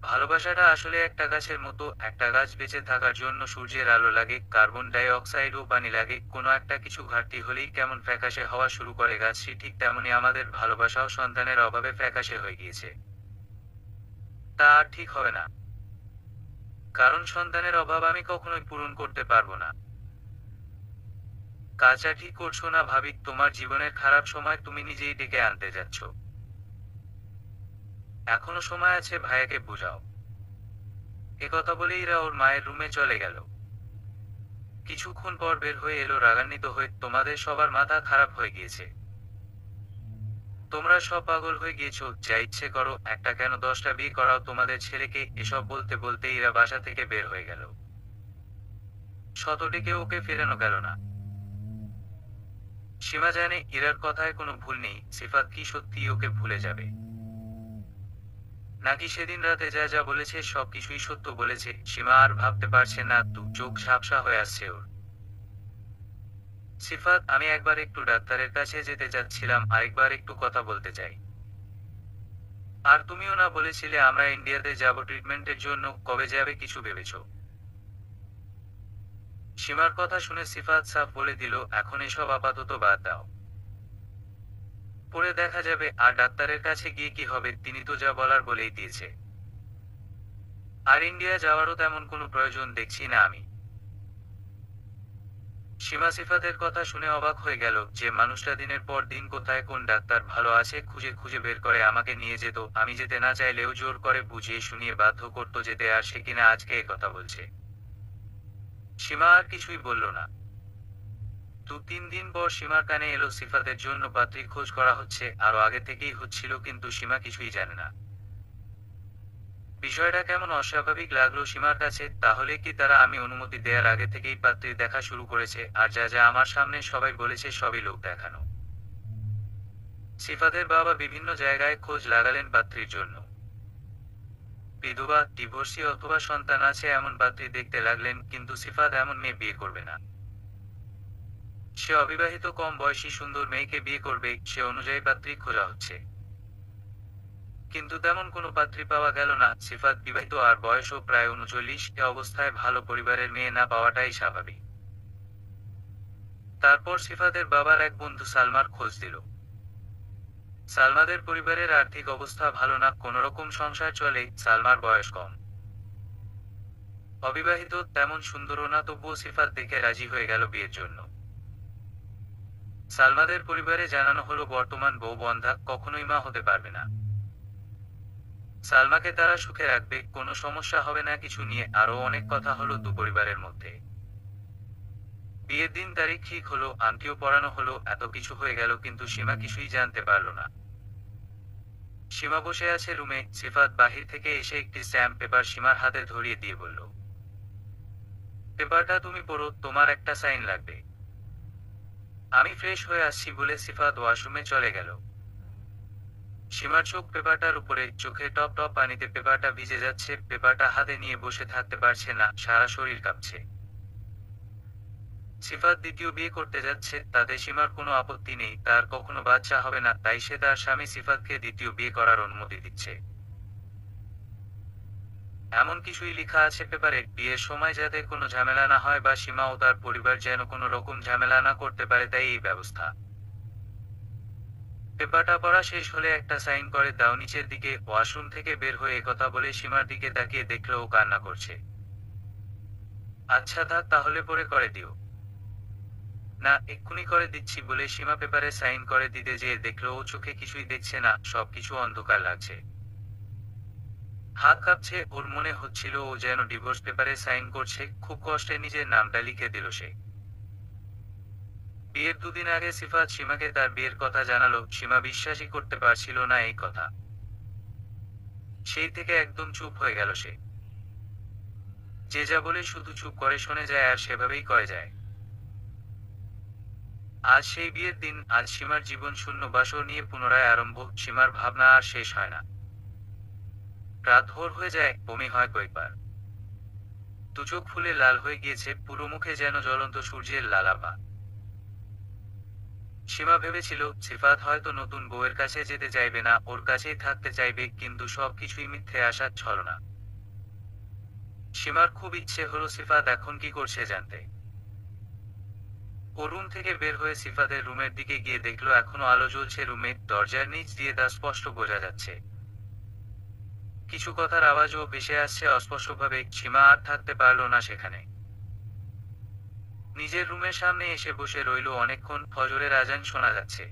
ভালোবাসাটা আসলে একটা গাছের মতো, একটা গাছ বেঁচে থাকার জন্য সূর্যের আলো লাগে, কার্বন ডাই অক্সাইড ও পানি লাগে, কোনো একটা কিছু ঘাটতি হলেই কেমন ফ্যাকাশে হওয়া শুরু করে গাছটি, ঠিক তেমনি আমাদের ভালোবাসাও সন্তানের অভাবে ফ্যাকাশে হয়ে গিয়েছে। তা আর ঠিক হবে না। কারণ সন্তানের অভাব আমি কখনোই পূরণ করতে পারবো না। কাজটা ঠিক করছো না ভাবি, তোমার জীবনের খারাপ সময় তুমি নিজেই ডেকে আনতে যাচ্ছ। এখনো সময় আছে, ভাইয়াকে বুঝাও। একথা বলেই ইরা ওর মায়ের রুমে চলে গেল। কিছুক্ষণ পর বের হয়ে এলো রাগান্বিত হয়ে, তোমাদের সবার মাথা খারাপ হয়ে গিয়েছে। তোমরা সব পাগল হয়ে গিয়েছো, যা ইচ্ছে করো, একটা কেন 10টা বিয়ে করাও তোমাদের ছেলেকে। এসব বলতে বলতে ইরা বাসা থেকে বের হয়ে গেল। শত ডেকে ওকে ফেরানো গেল না। সীমা জানে ইরার কথায় কোনো ভুল নেই, সিফাত কি সত্যি ওকে ভুলে যাবে, নাকি সেদিন রাতে যা যা বলেছে সবকিছুই সত্য বলেছে। সীমা আর ভাবতে পারছে না, দু চোখ ঝাপসা হয়ে আসছে ওর। সিফাত, আমি একবার একটু ডাক্তারের কাছে যেতে চাচ্ছিলাম, আরেকবার একটু কথা বলতে চাই। আর তুমিও না বলেছিলে আমরা ইন্ডিয়াতে যাব ট্রিটমেন্টের জন্য, কবে যাবে কিছু ভেবেছো? সীমার কথা শুনে সিফাত সাফ বলে দিল, এখন এসব আপাতত বাদ দাও, পরে দেখা যাবে। আর ডাক্তারের কাছে গিয়ে কি হবে, তিনি তো যা বলার বলেই দিয়েছে। আর ইন্ডিয়া যাওয়ারও তেমন কোনো প্রয়োজন দেখছি না আমি। সীমা সিফাতের কথা শুনে অবাক হয়ে গেল, যে মানুষটা দিনের পর দিন কোথায় কোন ডাক্তার ভালো আছে খুঁজে খুঁজে বের করে আমাকে নিয়ে যেত, আমি যেতে না চাইলেও জোর করে বুঝিয়ে শুনিয়ে বাধ্য করতো যেতে, আর সে কিনা আজকে এ কথা বলছে। সীমা আর কিছুই বলল না। 2-3 দিন পর সীমার কানে এলো সিফাতের জন্য পাত্রী খোঁজ করা হচ্ছে, আরো আগে থেকেই হচ্ছিল, কিন্তু সীমা কিছুই জানে না। বিষয়টা কেমন অস্বাভাবিক লাগলো সীমার কাছে। তাহলে কি তারা আমি অনুমতি দেওয়ার আগে থেকেই পাত্রীর দেখা শুরু করেছে, আর যা যা আমার সামনে সবাই বলেছে সবই লোক দেখানো? সিফাতের বাবা বিভিন্ন জায়গায় খোঁজ লাগালেন পাত্রীর জন্য। বিধবা, ডিভোর্সি অথবা সন্তান আছে এমন পাত্রী দেখতে লাগলেন, কিন্তু সিফাত এমন মেয়ে বিয়ে করবে না। সে অবিবাহিত, কম বয়সী সুন্দর মেয়েকে বিয়ে করবে, সে অনুযায়ী পাত্রী খোঁজা হচ্ছে। কিন্তু তেমন কোনো পাত্রী পাওয়া গেল না। সিফাত বিবাহিত আর বয়সও প্রায় 39, এ অবস্থায় ভালো পরিবারের মেয়ে না পাওয়াটাই স্বাভাবিক। তারপর সিফাতের বাবার এক বন্ধু সালমার খোঁজ দিল। সালমাদের পরিবারের আর্থিক অবস্থা ভালো না, কোনোরকম সংসার চলে। সালমার বয়স কম, অবিবাহিত, তেমন সুন্দরও না, তবুও সিফাত দেখে রাজি হয়ে গেল বিয়ের জন্য। সালমাদের পরিবারে জানানো হলো বর্তমান বউ বন্ধা, কখনোই মা হতে পারবে না। সালমাকে তারা সুখে রাখবে, কোনো সমস্যা হবে না কিছু নিয়ে। আরো অনেক কথা হলো দু পরিবারের মধ্যে। বিয়ের দিন তারিখ ঠিক হলো, আংটিও পরানো হলো, এত কিছু হয়ে গেল, কিন্তু সীমা কিছুই জানতে পারল না। সীমা বসে আছে রুমে, সিফাত বাহির থেকে এসে একটি স্ট্যাম্প পেপার সীমার হাতে ধরিয়ে দিয়ে বলল, পেপারটা তুমি পড়ো, তোমার একটা সাইন লাগবে। আমি ফ্রেশ হয়ে আসছি বলে সিফাত ওয়াশরুমে চলে গেল। সীমার চোখ পেপারটার উপরে, চোখে টপ টপ পানিতে পেপারটা ভিজে যাচ্ছে। পেপারটা হাতে নিয়ে বসে থাকতে পারছে না, সারা শরীর কাঁপছে। সিফাত দ্বিতীয় বিয়ে করতে যাচ্ছে, তাতে সীমার কোনো আপত্তি নেই, তার কখনো বাচ্চা হবে না, তাই সে তার স্বামী সিফাতকে দ্বিতীয় বিয়ে করার অনুমতি দিচ্ছে। এমন কিছুই লেখা আছে পেপারে, বিয়ের সময় যাতে কোনো ঝামেলা না হয়, বা সীমা ও তার পরিবার যেন কোনো রকম ঝামেলা না করতে পারে, তাই এই ব্যবস্থা। পেপারটা পড়া শেষ হলে একটা সাইন করে দাও নিচের দিকে। ওয়াশরুম থেকে বের হয়ে একথা বলে সীমার দিকে তাকিয়ে দেখলো ও কান্না করছে। আচ্ছা থাক, তাহলে পরে করে দিও। না, এক্ষুনি করে দিচ্ছি বলে সীমা পেপারে সাইন করে দিতে যেয়ে দেখলো ও চোখে কিছুই দেখছে না, সবকিছু অন্ধকার লাগছে। হাত কাঁপছে, ওর মনে হচ্ছিল ও যেন ডিভোর্স পেপারে সাইন করছে। খুব কষ্টে নিজের নামটা লিখে দিল সে। বিয়ের 2 দিন আগে সিফাত সীমাকে তার বিয়ের কথা জানালো, সীমা বিশ্বাসই করতে পারছিল না এই কথা। সেই থেকে একদম চুপ হয়ে গেল সে। যে যা বলে শুধু চুপ করে শুনে যায়, আর সেভাবেই করে যায়। আজ সেই বিয়ের দিন, আজ সীমার জীবন শূন্য বাসর নিয়ে পুনরায় আরম্ভ। সীমার ভাবনা আর শেষ হয় না। রাত ভোর হয়ে যায়, বমি হয় কয়েকবার। দু চোখ ফুলে লাল হয়ে গিয়েছে, পুরো মুখে যেন জ্বলন্ত সূর্যের লালাপা। সীমা ভেবেছিল সিফাত হয়তো নতুন বউয়ের কাছে যেতে চাইবে না, ওর কাছেই থাকতে চাইবে, কিন্তু সবকিছুই মিথ্যে আসার ছলনা। সীমার খুব ইচ্ছে হলো সিফাত এখন কি করছে জানতে। ও রুম থেকে বের হয়ে সিফাতের রুমের দিকে গিয়ে দেখলো এখনো আলো জ্বলছে রুমে, দরজার নিচ দিয়ে তা স্পষ্ট বোঝা যাচ্ছে। কিছু কথার আওয়াজও ভেসে আসছে অস্পষ্টভাবে। সীমা আর থাকতে পারল না সেখানে। নিজের রুমের সামনে এসে বসে রইল অনেকক্ষণ। ফজরের আজান শোনা যাচ্ছে।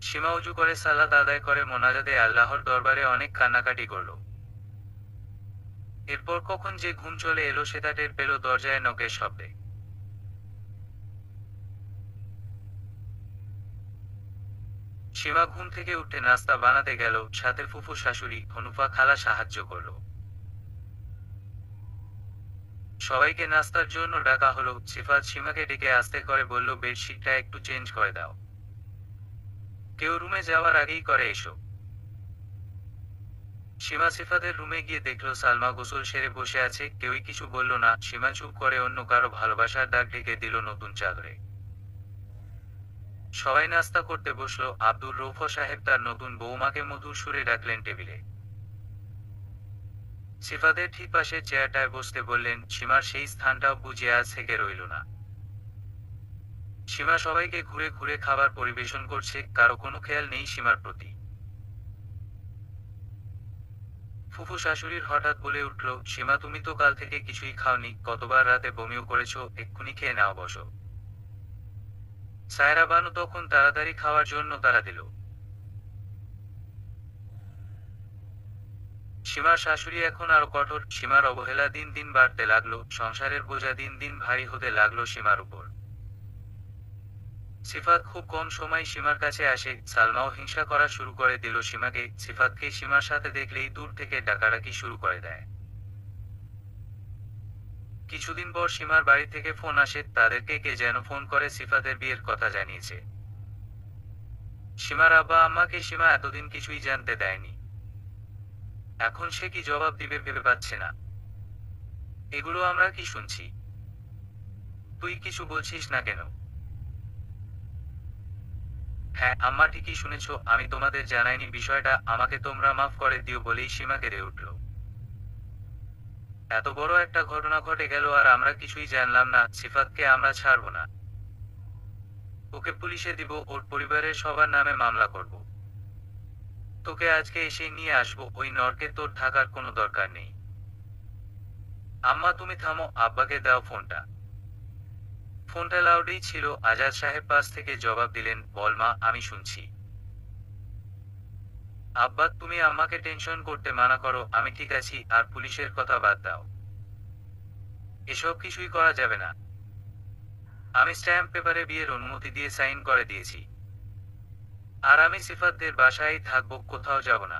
সীমা উজু করে সালাত আদায় করে মোনাজাতে আল্লাহর দরবারে অনেক কান্নাকাটি করল। এরপর কখন যে ঘুম চলে এলো সেটা টের পেল দরজায় নকের শব্দে। সীমা ঘুম থেকে উঠে নাস্তা বানাতে গেল, সাথে ফুফু শাশুড়ি হনুফা খালা সাহায্য করল। সবাইকে নাস্তার জন্য ডাকা হলো। সিফাত সীমাকে ডেকে আস্তে করে বলল, বেডশিটটা একটু চেঞ্জ করে দাও। কেউ রুমে যাওয়ার আগেই করে এসো। সীমা সিফাতের রুমে গিয়ে দেখলো সালমা গোসল সেরে বসে আছে। কেউই কিছু বলল না। সীমা চুপ করে অন্য কারো ভালোবাসার দাগ ঢেকে দিল নতুন চাদরে। সবাই নাস্তা করতে বসলো। আব্দুর রৌফ সাহেব তার নতুন বৌমাকে মধুর সুরে ডাকলেন টেবিলে। সিফাতের ঠিক পাশে চেয়ারটায় বসতে বললেন। সীমার সেই স্থানটাও বুঝে আজ থেকে রইল না। সীমা সবাইকে ঘুরে ঘুরে খাবার পরিবেশন করছে, কারো কোনো খেয়াল নেই সীমার প্রতি। ফুফু শাশুড়ির হঠাৎ বলে উঠল, সীমা তুমি তো কাল থেকে কিছুই খাওনি, কতবার রাতে বমিও করেছো, এক্ষুনি খেয়ে নাও, বসো। সায়রা বানু তখন তাড়াতাড়ি খাওয়ার জন্য তাড়া দিল। সীমার শাশুড়ি এখন আরো কঠোর। সীমার অবহেলা দিন দিন বাড়তে লাগলো। সংসারের বোঝা দিন দিন ভারী হতে লাগলো সীমার উপর। সিফাত খুব কম সময় সীমার কাছে আসে। সালমাও হিংসা করা শুরু করে দিল সীমাকে। সিফাতকে সীমার সাথে দেখলেই দূর থেকে ডাকাডাকি শুরু করে দেয়। কিছুদিন পর সীমার বাড়ি থেকে ফোন আসে। তাদেরকে কে যেন ফোন করে সিফাতের বিয়ের কথা জানিয়েছে। সীমার আব্বা আম্মাকে সীমা এতদিন কিছুই জানতে দেয়নি। এখন সে কি জবাব দিবে ভেবে পাচ্ছে না। এগুলো আমরা কি শুনছি? তুই কিছু বলছিস না কেন? হ্যাঁ আম্মা, ঠিকই শুনেছ, আমি তোমাদের জানাইনি বিষয়টা, আমাকে তোমরা মাফ করে দিও বলেই সীমা কেঁদে উঠল। এত বড় একটা ঘটনা ঘটে গেল আর আমরা কিছুই জানলাম না। সিফাতকে আমরা ছাড়বো না। ওকে পুলিশে দিব, ওর পরিবারের সবার নামে মামলা করব। তোকে আজকে এসে নিয়ে আসবো। ওই নরকে তোর থাকার কোনো দরকার নেই। আম্মা তুমি থামো, আব্বাকে দাও ফোনটা। ফোনটা লাউডেই ছিল। আজাদ সাহেব পাশ থেকে জবাব দিলেন, বল মা, আমি শুনছি। আব্বা তুমি আম্মাকে টেনশন করতে মানা করো, আমি ঠিক আছি। আর পুলিশের কথা বাদ দাও, এসব কিছুই করা যাবে না। আমি স্ট্যাম্প পেপারে বিয়ের অনুমতি দিয়ে সাইন করে দিয়েছি। আর আমি সিফাতদের বাসায় থাকবো, কোথাও যাব না।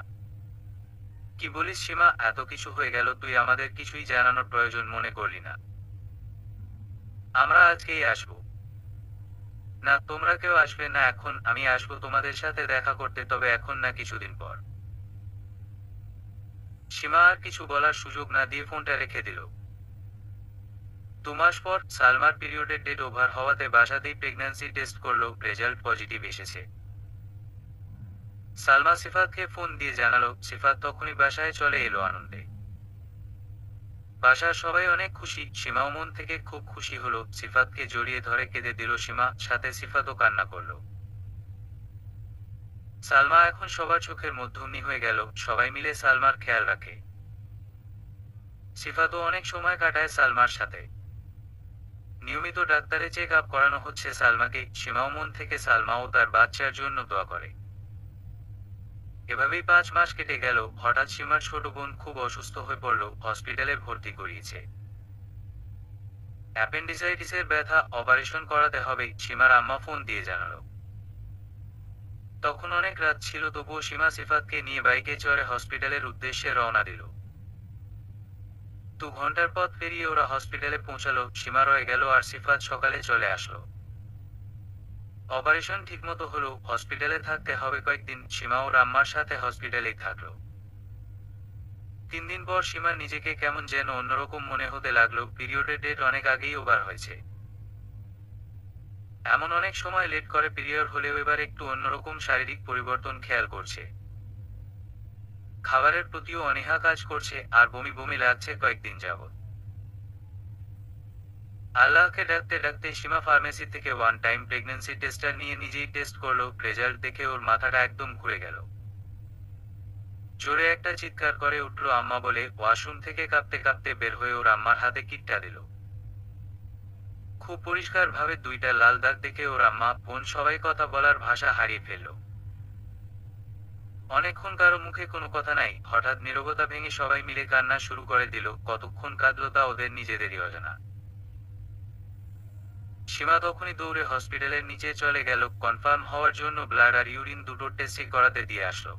কি বলিস সীমা, এত কিছু হয়ে গেল, তুই আমাদের কিছুই জানানোর প্রয়োজন মনে করলি না? আমরা আজকেই আসবো। না তোমরা কেউ আসবে না এখন, আমি আসবো তোমাদের সাথে দেখা করতে, তবে এখন না, কিছুদিন পর। সীমা আর কিছু বলার সুযোগ না দিয়ে ফোনটা রেখে দিল। 2 মাস পর সালমার পিরিয়ডের ডেট ওভার হওয়াতে বাসাতেই প্রেগন্যান্সি টেস্ট করলো, রেজাল্ট পজিটিভ এসেছে। সালমা সিফাতকে ফোন দিয়ে জানালো। সিফাত তখনই বাসায় চলে এলো আনন্দে। বাসার সবাই অনেক খুশি। সীমাও মন থেকে খুব খুশি হলো। সিফাতকে জড়িয়ে ধরে কেঁদে দিল সীমা, সাথে সিফাতও কান্না করলো। সালমা এখন সবার চোখের মধ্যমণি হয়ে গেল। সবাই মিলে সালমার খেয়াল রাখে। সিফাতও অনেক সময় কাটায় সালমার সাথে। নিয়মিত ডাক্তারে চেক আপ করানো হচ্ছে সালমাকে। সীমাও মন থেকে সালমা ও তার বাচ্চার জন্য দোয়া করে। এভাবেই 5 মাস কেটে গেল। হঠাৎ সীমার ছোট বোন খুব অসুস্থ হয়ে পড়ল। হসপিটালে ভর্তি করিয়েছে। অ্যাপেন্ডিসাইটিসের ব্যথা, অপারেশন করাতে হবে, সীমার আম্মা ফোন দিয়ে জানালো। তখন অনেক রাত ছিল, তবুও সীমা সিফাতকে নিয়ে বাইকে চড়ে হসপিটালের উদ্দেশ্যে রওনা দিল। 2 ঘন্টার পথ পেরিয়ে ওরা হসপিটালে পৌঁছালো। সীমা রয়ে গেল আর সিফাত সকালে চলে আসলো। অপারেশন ঠিকমতো হলো। হসপিটালে থাকতে হবে কয়েকদিন। সীমা ওর আম্মার সাথে হসপিটালেই থাকলো। 3 দিন পর সীমার নিজেকে কেমন যেন অন্যরকম মনে হতে লাগলো। পিরিয়ডের ডেট অনেক আগেই ওভার হয়েছে। এমন অনেক সময় লেট করে পিরিয়ড হলেও এবার একটু অন্যরকম শারীরিক পরিবর্তন খেয়াল করছে। খাবারের প্রতিও অনীহা কাজ করছে আর বমি বমি লাগছে কয়েকদিন যাবত। আল্লাহকে ডাকতে ডাকতে সীমা ফার্মেসি থেকে 1 টাইম প্রেগন্যান্সি টেস্টার নিয়ে নিজেই টেস্ট করলো। রেজাল্ট দেখে ওর মাথাটা একদম ঘুরে গেল। জোরে একটা চিৎকার করে উঠল আম্মা বলে। ওয়াশরুম থেকে কাঁপতে কাঁপতে বের হয়ে ওর আম্মার হাতে কিটটা দিল। খুব পরিষ্কার ভাবে 2টা লাল দাগ দেখে ওর আম্মা বোন সবাই কথা বলার ভাষা হারিয়ে ফেলল। অনেকক্ষণ কারো মুখে কোনো কথা নাই। হঠাৎ নীরবতা ভেঙে সবাই মিলে কান্না শুরু করে দিল। কতক্ষণ কাঁদলো তা ওদের নিজেদেরই অজানা। সীমা তখনই দৌড়ে হসপিটালের নিচে চলে গেল। কনফার্ম হওয়ার জন্য ব্লাড আর ইউরিন দুটো টেস্টই করাতে দিয়ে আসলো।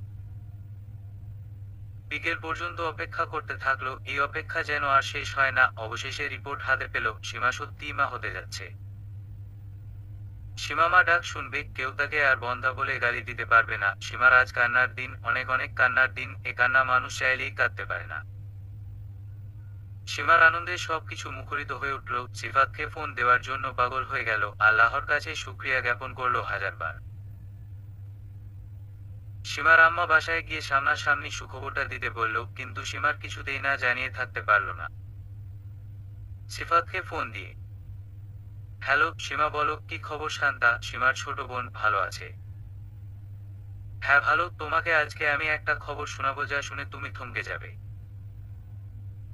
বিকেল পর্যন্ত অপেক্ষা করতে থাকলো, এই অপেক্ষা যেন আর শেষ হয় না। অবশেষে রিপোর্ট হাতে পেল, সীমা সত্যিই মা হতে যাচ্ছে। সীমা মা ডাক শুনবে, কেউ তাকে আর বন্ধা বলে গালি দিতে পারবে না। সীমার আজ কান্নার দিন, অনেক অনেক কান্নার দিন। এ কান্না মানুষ চাইলেই কাঁদতে পারে না। সীমার আনন্দে সবকিছু মুখরিত হয়ে উঠল। সিফাতকে ফোন দেওয়ার জন্য পাগল হয়ে গেল, আল্লাহর কাছে শুকরিয়া জ্ঞাপন করলো হাজারবার। সীমার আম্মা বাসায় গিয়ে সামনাসামনি সুখবরটা দিতে বলল, কিন্তু সীমার কিছুতেই না জানিয়ে থাকতে পারল না। সিফাতকে ফোন দিয়ে, হ্যালো সীমা, বলো কি খবর? শান্তা, সীমার ছোট বোন, ভালো আছে? হ্যাঁ ভালো, তোমাকে আজকে আমি একটা খবর শোনাবো যা শুনে তুমি থমকে যাবে।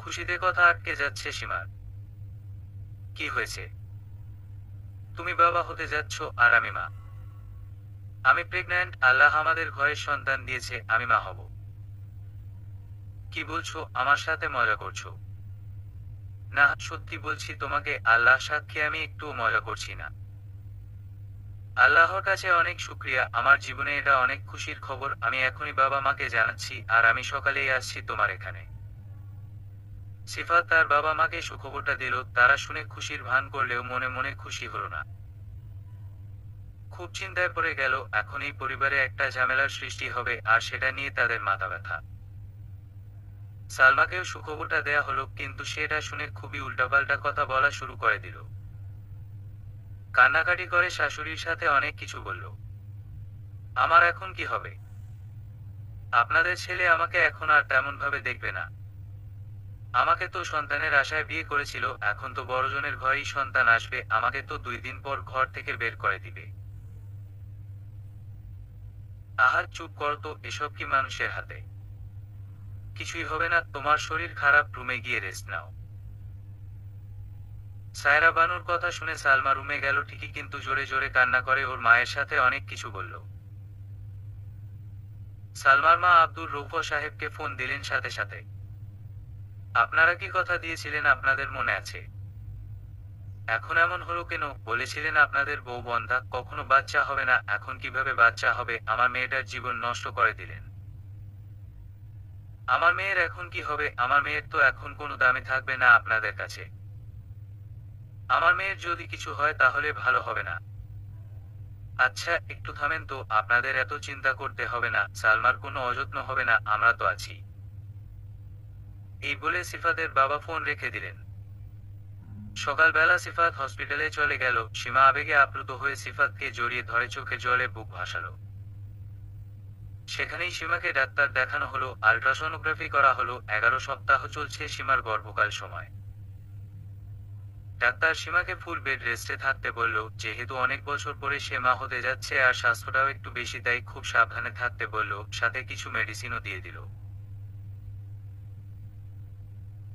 খুশিতে কথা আটকে যাচ্ছে সীমার। কি হয়েছে? তুমি বাবা হতে যাচ্ছ আর আমি মা। আমি প্রেগন্যান্ট, আল্লাহ আমাদের ঘরের সন্তান দিয়েছে, আমি মা হব। কি বলছো? আমার সাথে মজা করছো? না সত্যি বলছি তোমাকে, আল্লাহ সাক্ষী আমি একটুও মজা করছি না। আল্লাহর কাছে অনেক শুকরিয়া, আমার জীবনে এটা অনেক খুশির খবর। আমি এখনই বাবা মাকে জানাচ্ছি, আর আমি সকালেই আসছি তোমার এখানে। সিফাত তার বাবা মাকে সুখবরটা দিল। তারা শুনে খুশির ভান করলেও মনে মনে খুশি হলো না। খুব চিন্তায় পড়ে গেল, এখন এই পরিবারে একটা ঝামেলার সৃষ্টি হবে, আর সেটা নিয়ে তাদের মাথা ব্যথা। সালমাকেও সুখবরটা দেয়া হলো, কিন্তু সেটা শুনে খুবই উল্টাপাল্টা কথা বলা শুরু করে দিল। কান্নাকাটি করে শাশুড়ির সাথে অনেক কিছু বলল। আমার এখন কি হবে? আপনাদের ছেলে আমাকে এখন আর তেমন ভাবে দেখবে না। আমাকে তো সন্তানের আশায় বিয়ে করেছিল, এখন তো বড়জনের ঘরেই সন্তান আসবে, আমাকে তো 2 দিন পর ঘর থেকে বের করে দিবে। আহার চুপ কর তো, এসব কি মানুষের হাতে? কিছুই হবে না, তোমার শরীর খারাপ, রুমে গিয়ে রেস্ট নাও। সায়রা বানুর কথা শুনে সালমা রুমে গেল ঠিকই, কিন্তু জোরে জোরে কান্না করে ওর মায়ের সাথে অনেক কিছু বলল। সালমার মা আব্দুর রৌফ সাহেবকে ফোন দিলেন সাথে সাথে। আপনারা কি কথা দিয়েছিলেন, আপনাদের মনে আছে? এখন এমন হলো কেন? বলেছিলেন আপনাদের বউ বন্ধা, কখনো বাচ্চা হবে না, এখন কিভাবে বাচ্চা হবে? আমার মেয়েটার জীবন নষ্ট করে দিলেন। আমার মেয়ের এখন কি হবে? আমার মেয়ের তো এখন কোনো দামই থাকবে না আপনাদের কাছে। আমার মেয়ের যদি কিছু হয় তাহলে ভালো হবে না। আচ্ছা একটু থামেন তো, আপনাদের এত চিন্তা করতে হবে না, সালমার কোনো অযত্ন হবে না, আমরা তো আছি। এই বলে সিফাতের বাবা ফোন রেখে দিলেন। সকালবেলা সিফাত হসপিটালে চলে গেল। সীমা আবেগে আপ্লুত হয়ে সিফাতকে জড়িয়ে ধরে চোখে জলে বুক ভাসালো। সেখানেই সীমাকে ডাক্তার দেখানো হলো, আল্ট্রাসোনোগ্রাফি করা হলো। 11 সপ্তাহ চলছে সীমার গর্ভকাল সময়। ডাক্তার সীমাকে ফুল বেড রেস্টে থাকতে বলল, যেহেতু অনেক বছর পরে সে মা হতে যাচ্ছে আর স্বাস্থ্যটাও একটু বেশি, তাই খুব সাবধানে থাকতে বলল, সাথে কিছু মেডিসিনও দিয়ে দিল।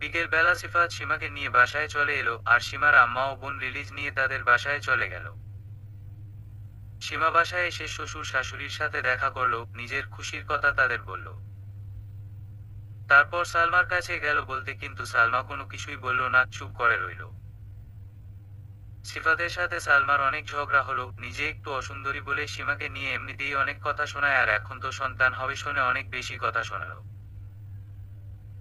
বিকেল বেলা সিফাত সীমাকে নিয়ে বাসায় চলে এলো, আর সীমার আম্মা ও বোন রিলিজ নিয়ে তাদের বাসায় চলে গেল। সীমা বাসায় এসে শ্বশুর শাশুড়ির সাথে দেখা করলো, নিজের খুশির কথা তাদের বলল। তারপর সালমার কাছে গেল বলতে, কিন্তু সালমা কোনো কিছুই বলল না, চুপ করে রইল। সিফাতের সাথে সালমার অনেক ঝগড়া হলো, নিজে একটু অসুন্দরী বলে সীমাকে নিয়ে এমনিতেই অনেক কথা শোনায়, আর এখন তো সন্তান হবে শুনে অনেক বেশি কথা শোনালো।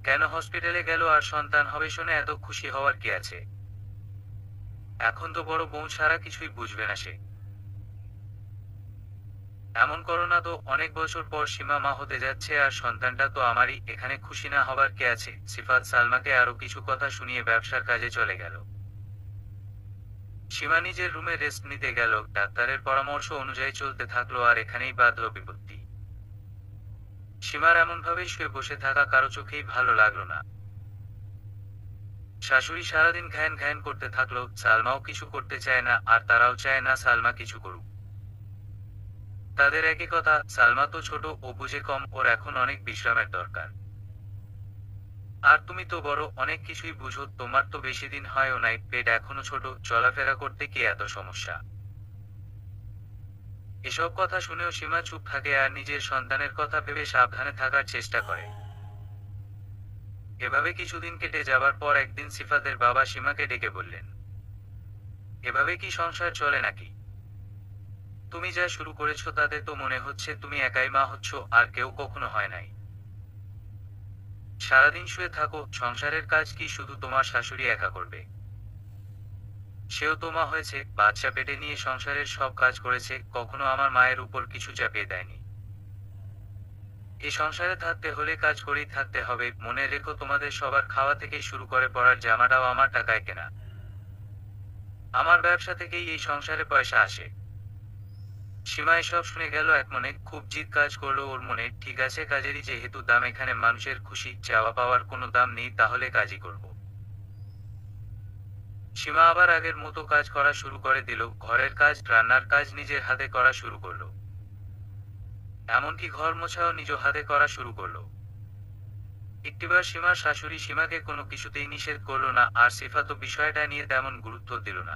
কেন হসপিটালে গেল আর সন্তান হবে শুনে এত খুশি হওয়ার কি আছে? এখন তো বড় বউ ছাড়া কিছুই বুঝবে না সে। এমন করো না তো, অনেক বছর পর সীমা মা হতে যাচ্ছে আর সন্তানটা তো আমারই, এখানে খুশি না হবার কে আছে? সিফাত সালমাকে আরো কিছু কথা শুনিয়ে ব্যবসার কাজে চলে গেল। সীমা নিজের রুমে রেস্ট নিতে গেল, ডাক্তারের পরামর্শ অনুযায়ী চলতে থাকলো, আর এখানেই বাধল বিপত্তি। সীমার এমন ভাবে শুয়ে বসে থাকা কারো চোখেই ভালো লাগলো না। শাশুড়ি সারাদিন ঘ্যান ঘ্যান করতে থাকলো, সালমাও কিছু করতে চায় না, আর তারাও চায় না সালমা কিছু করুক। তাদের একই কথা, সালমা তো ছোট, ও বুঝে কম, ওর এখন অনেক বিশ্রামের দরকার। আর তুমি তো বড়, অনেক কিছুই বুঝো, তোমার তো বেশি দিন হয়ও নাই, পেট এখনো ছোট, চলাফেরা করতে কি এত সমস্যা? এসব কথা শুনেও সীমা চুপ থাকে আর নিজের সন্তানের কথা ভেবে সাবধানে থাকার চেষ্টা করে। এভাবে কিছুদিন কেটে যাবার পর একদিন সিফাতের বাবা সীমাকে ডেকে বললেন, এভাবে কি সংসার চলে নাকি? তুমি যা শুরু করেছো তাতে তো মনে হচ্ছে তুমি একাই মা হচ্ছ, আর কেউ কখনো হয় নাই। সারাদিন শুয়ে থাকো, সংসারের কাজ কি শুধু তোমার শাশুড়ি একা করবে? সেও তো মা হয়েছে, বাচ্চা পেটে নিয়ে সংসারের সব কাজ করেছে, কখনো আমার মায়ের উপর কিছু চাপিয়ে দেয়নি। এই সংসারে থাকতে হলে কাজ করেই থাকতে হবে, মনে রেখো তোমাদের সবার খাওয়া থেকে শুরু করে পরার জামাটাও আমার টাকায় কেনা। আমার ব্যবসা থেকেই এই সংসারে পয়সা আসে। সীমা এসব শুনে গেল এক মনে, খুব জিদ কাজ করলো ওর মনে, ঠিক আছে কাজেরই যেহেতু দাম, এখানে মানুষের খুশি চাওয়া পাওয়ার কোনো দাম নেই, তাহলে কাজই করব। সীমা আবার আগের মতো কাজ করা শুরু করে দিল, ঘরের কাজ, রান্নার কাজ নিজের হাতে করা শুরু করলো। এমনকি ঘর মোছাও নিজ হাতে করা শুরু করলো। একটিবার সীমার শাশুড়ি সীমাকে কোনো কিছুতেই নিষেধ করলো না, আর সিফা তো বিষয়টা নিয়ে তেমন গুরুত্ব দিল না।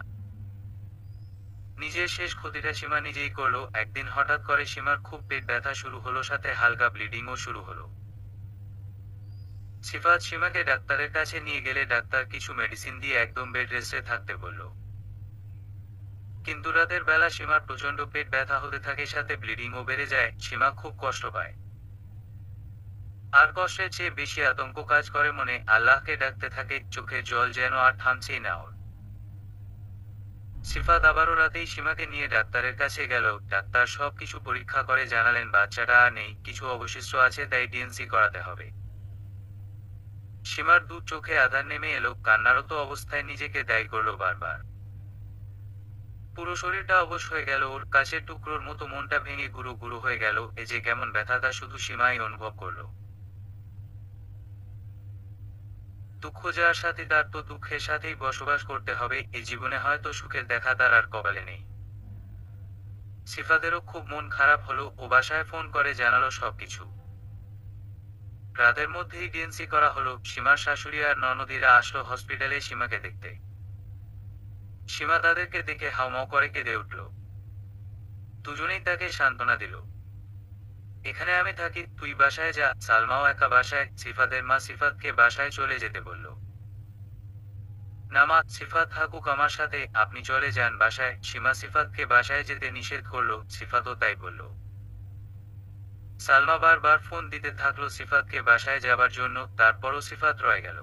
নিজের শেষ ক্ষতিটা সীমা নিজেই করলো। একদিন হঠাৎ করে সীমার খুব পেট ব্যথা শুরু হলো, সাথে হালকা ব্লিডিংও শুরু হলো। সিফাত সীমাকে ডাক্তারের কাছে নিয়ে গেলে ডাক্তার কিছু মেডিসিন দিয়ে একদম বেড রেস্টে থাকতে বলল। কিন্তু রাতের বেলা সীমার প্রচন্ড পেট ব্যথা হতে থাকে, সাথে ব্লিডিংও বেড়ে যায়। সীমা খুব কষ্ট পায়, আর কষ্টের চেয়ে বেশি আতঙ্ক কাজ করে মনে। আল্লাহকে ডাকতে থাকে, চোখে জল যেন আর থামছেই না ওর। সিফাত আবারও রাতেই সীমাকে নিয়ে ডাক্তারের কাছে গেল। ডাক্তার সবকিছু পরীক্ষা করে জানালেন বাচ্চাটা আর নেই, কিছু অবশিষ্ট আছে, তাই ডিএনসি করাতে হবে। সীমার দু চোখে আধার নেমে এলো, কান্নারত অবস্থায় নিজেকে দায়ী করলো বারবার। পুরো শরীরটা অবশ হয়ে গেল ওর, কাছের টুকরোর মতো মনটা ভেঙে গুঁড়ো গুঁড়ো হয়ে গেল। এ যে কেমন ব্যথা তা শুধু সীমাই অনুভব করলো। দুঃখ যার সাথে, তার তো দুঃখের সাথেই বসবাস করতে হবে, এই জীবনে হয়তো সুখের দেখা তার আর কপালে নেই। সিফাতেরও খুব মন খারাপ হলো, ও বাসায় ফোন করে জানালো সবকিছু। রাতের মধ্যেই ডিএনসি করা হলো। সীমার শাশুড়ি আর ননদিরা আসলো হসপিটালে সীমাকে দেখতে। সীমা তাদেরকে দেখে হাউমাউ করে কেঁদে উঠল। দুজনেই তাকে সান্ত্বনা দিল। এখানে আমি থাকি, তুই বাসায় যা। সালমাও একা বাসায়, সিফাতের মা সিফাতকে বাসায় চলে যেতে বলল। না মা, সিফাত থাকুক আমার সাথে, আপনি চলে যান বাসায়। সীমা সিফাতকে বাসায় যেতে নিষেধ করলো, সিফাতও তাই বলল। সালমা বারবার ফোন দিতে থাকলো সিফাতকে বাসায় যাবার জন্য, তারপরও সিফাত রয়ে গেল।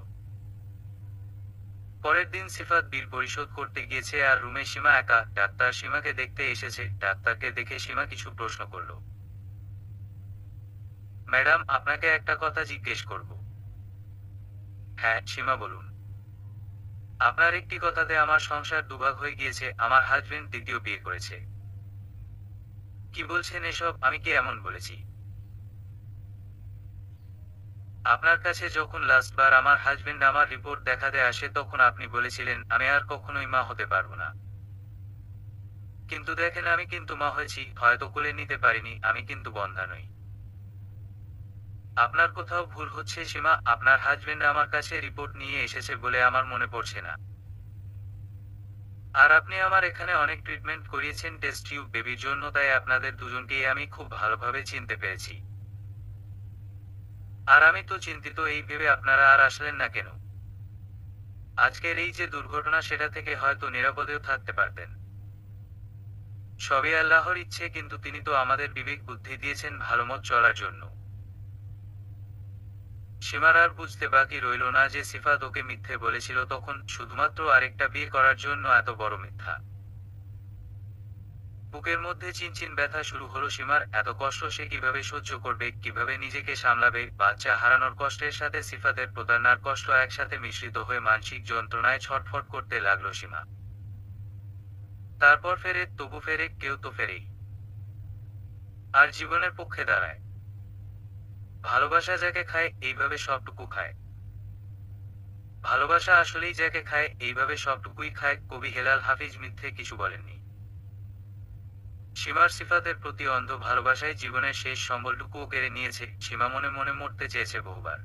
পরের দিন সিফাত বিল পরিশোধ করতে গিয়েছে আর রুমে সীমা একা। ডাক্তার সীমাকে দেখতে এসেছে। ডাক্তারকে দেখে সীমা কিছু প্রশ্ন করলো। ম্যাডাম, আপনাকে একটা কথা জিজ্ঞেস করব। হ্যাঁ সীমা বলুন। আপনার একটি কথাতে আমার সংসার দুভাগ হয়ে গিয়েছে, আমার হাজবেন্ড দ্বিতীয় বিয়ে করেছে। কি বলছেন এসব? আমি কি এমন বলেছি? আপনার কাছে যখন লাস্টবার আমার হাজবেন্ড আমার রিপোর্ট দেখাতে আসে তখন আপনি বলেছিলেন আমি আর কখনোই মা হতে পারবো না। কিন্তু দেখেন আমি কিন্তু মা হয়েছি, হয়তো কোলে নিতে পারিনি, আমি কিন্তু বন্ধ্যা নই। আপনার কোথাও ভুল হচ্ছে সীমা, আপনার হাজবেন্ড আমার কাছে রিপোর্ট নিয়ে এসেছে বলে আমার মনে পড়ছে না। আর আপনি আমার এখানে অনেক ট্রিটমেন্ট করিয়েছেন টেস্ট টিউব বেবির জন্য, তাই আপনাদের দুজনকেই আমি খুব ভালোভাবে চিনতে পেরেছি। আর আমি তো চিন্তিত এই ভেবে আপনারা আর আসলেন না কেন। আজকের এই যে দুর্ঘটনা, সেটা থেকে হয়তো নিরাপদেও থাকতে পারতেন। সবই আল্লাহর ইচ্ছে, কিন্তু তিনি তো আমাদের বিবেক বুদ্ধি দিয়েছেন ভালোমত চলার জন্য। সীমার আর বুঝতে বাকি রইল না যে সিফাত ওকে মিথ্যে বলেছিল তখন, শুধুমাত্র আরেকটা বিয়ে করার জন্য এত বড় মিথ্যা। বুকের মধ্যে চিনচিন ব্যথা শুরু হলো সীমার। এত কষ্ট সে কিভাবে সহ্য করবে, কিভাবে নিজেকে সামলাবে? বাচ্চা হারানোর কষ্টের সাথে সিফাতের প্রতারণার কষ্ট একসাথে মিশ্রিত হয়ে মানসিক যন্ত্রণায় ছটফট করতে লাগলো সীমা। তারপর ফেরে, তবু ফেরে, কেউ তো ফেরেই। আর জীবনের পক্ষে দাঁড়ায়। ভালোবাসা যাকে খায় এইভাবে সবটুকু খায়। ভালোবাসা আসলেই যাকে খায় এইভাবে সবটুকুই খায়। কবি হেলাল হাফিজ মিথ্যে কিছু বলেননি। সীমার সিফাতের প্রতি অন্ধ ভালোবাসায় জীবনের শেষ সম্বলটুকুও কেড়ে নিয়েছে। সীমা মনে মনে মরতে চেয়েছে বহুবার।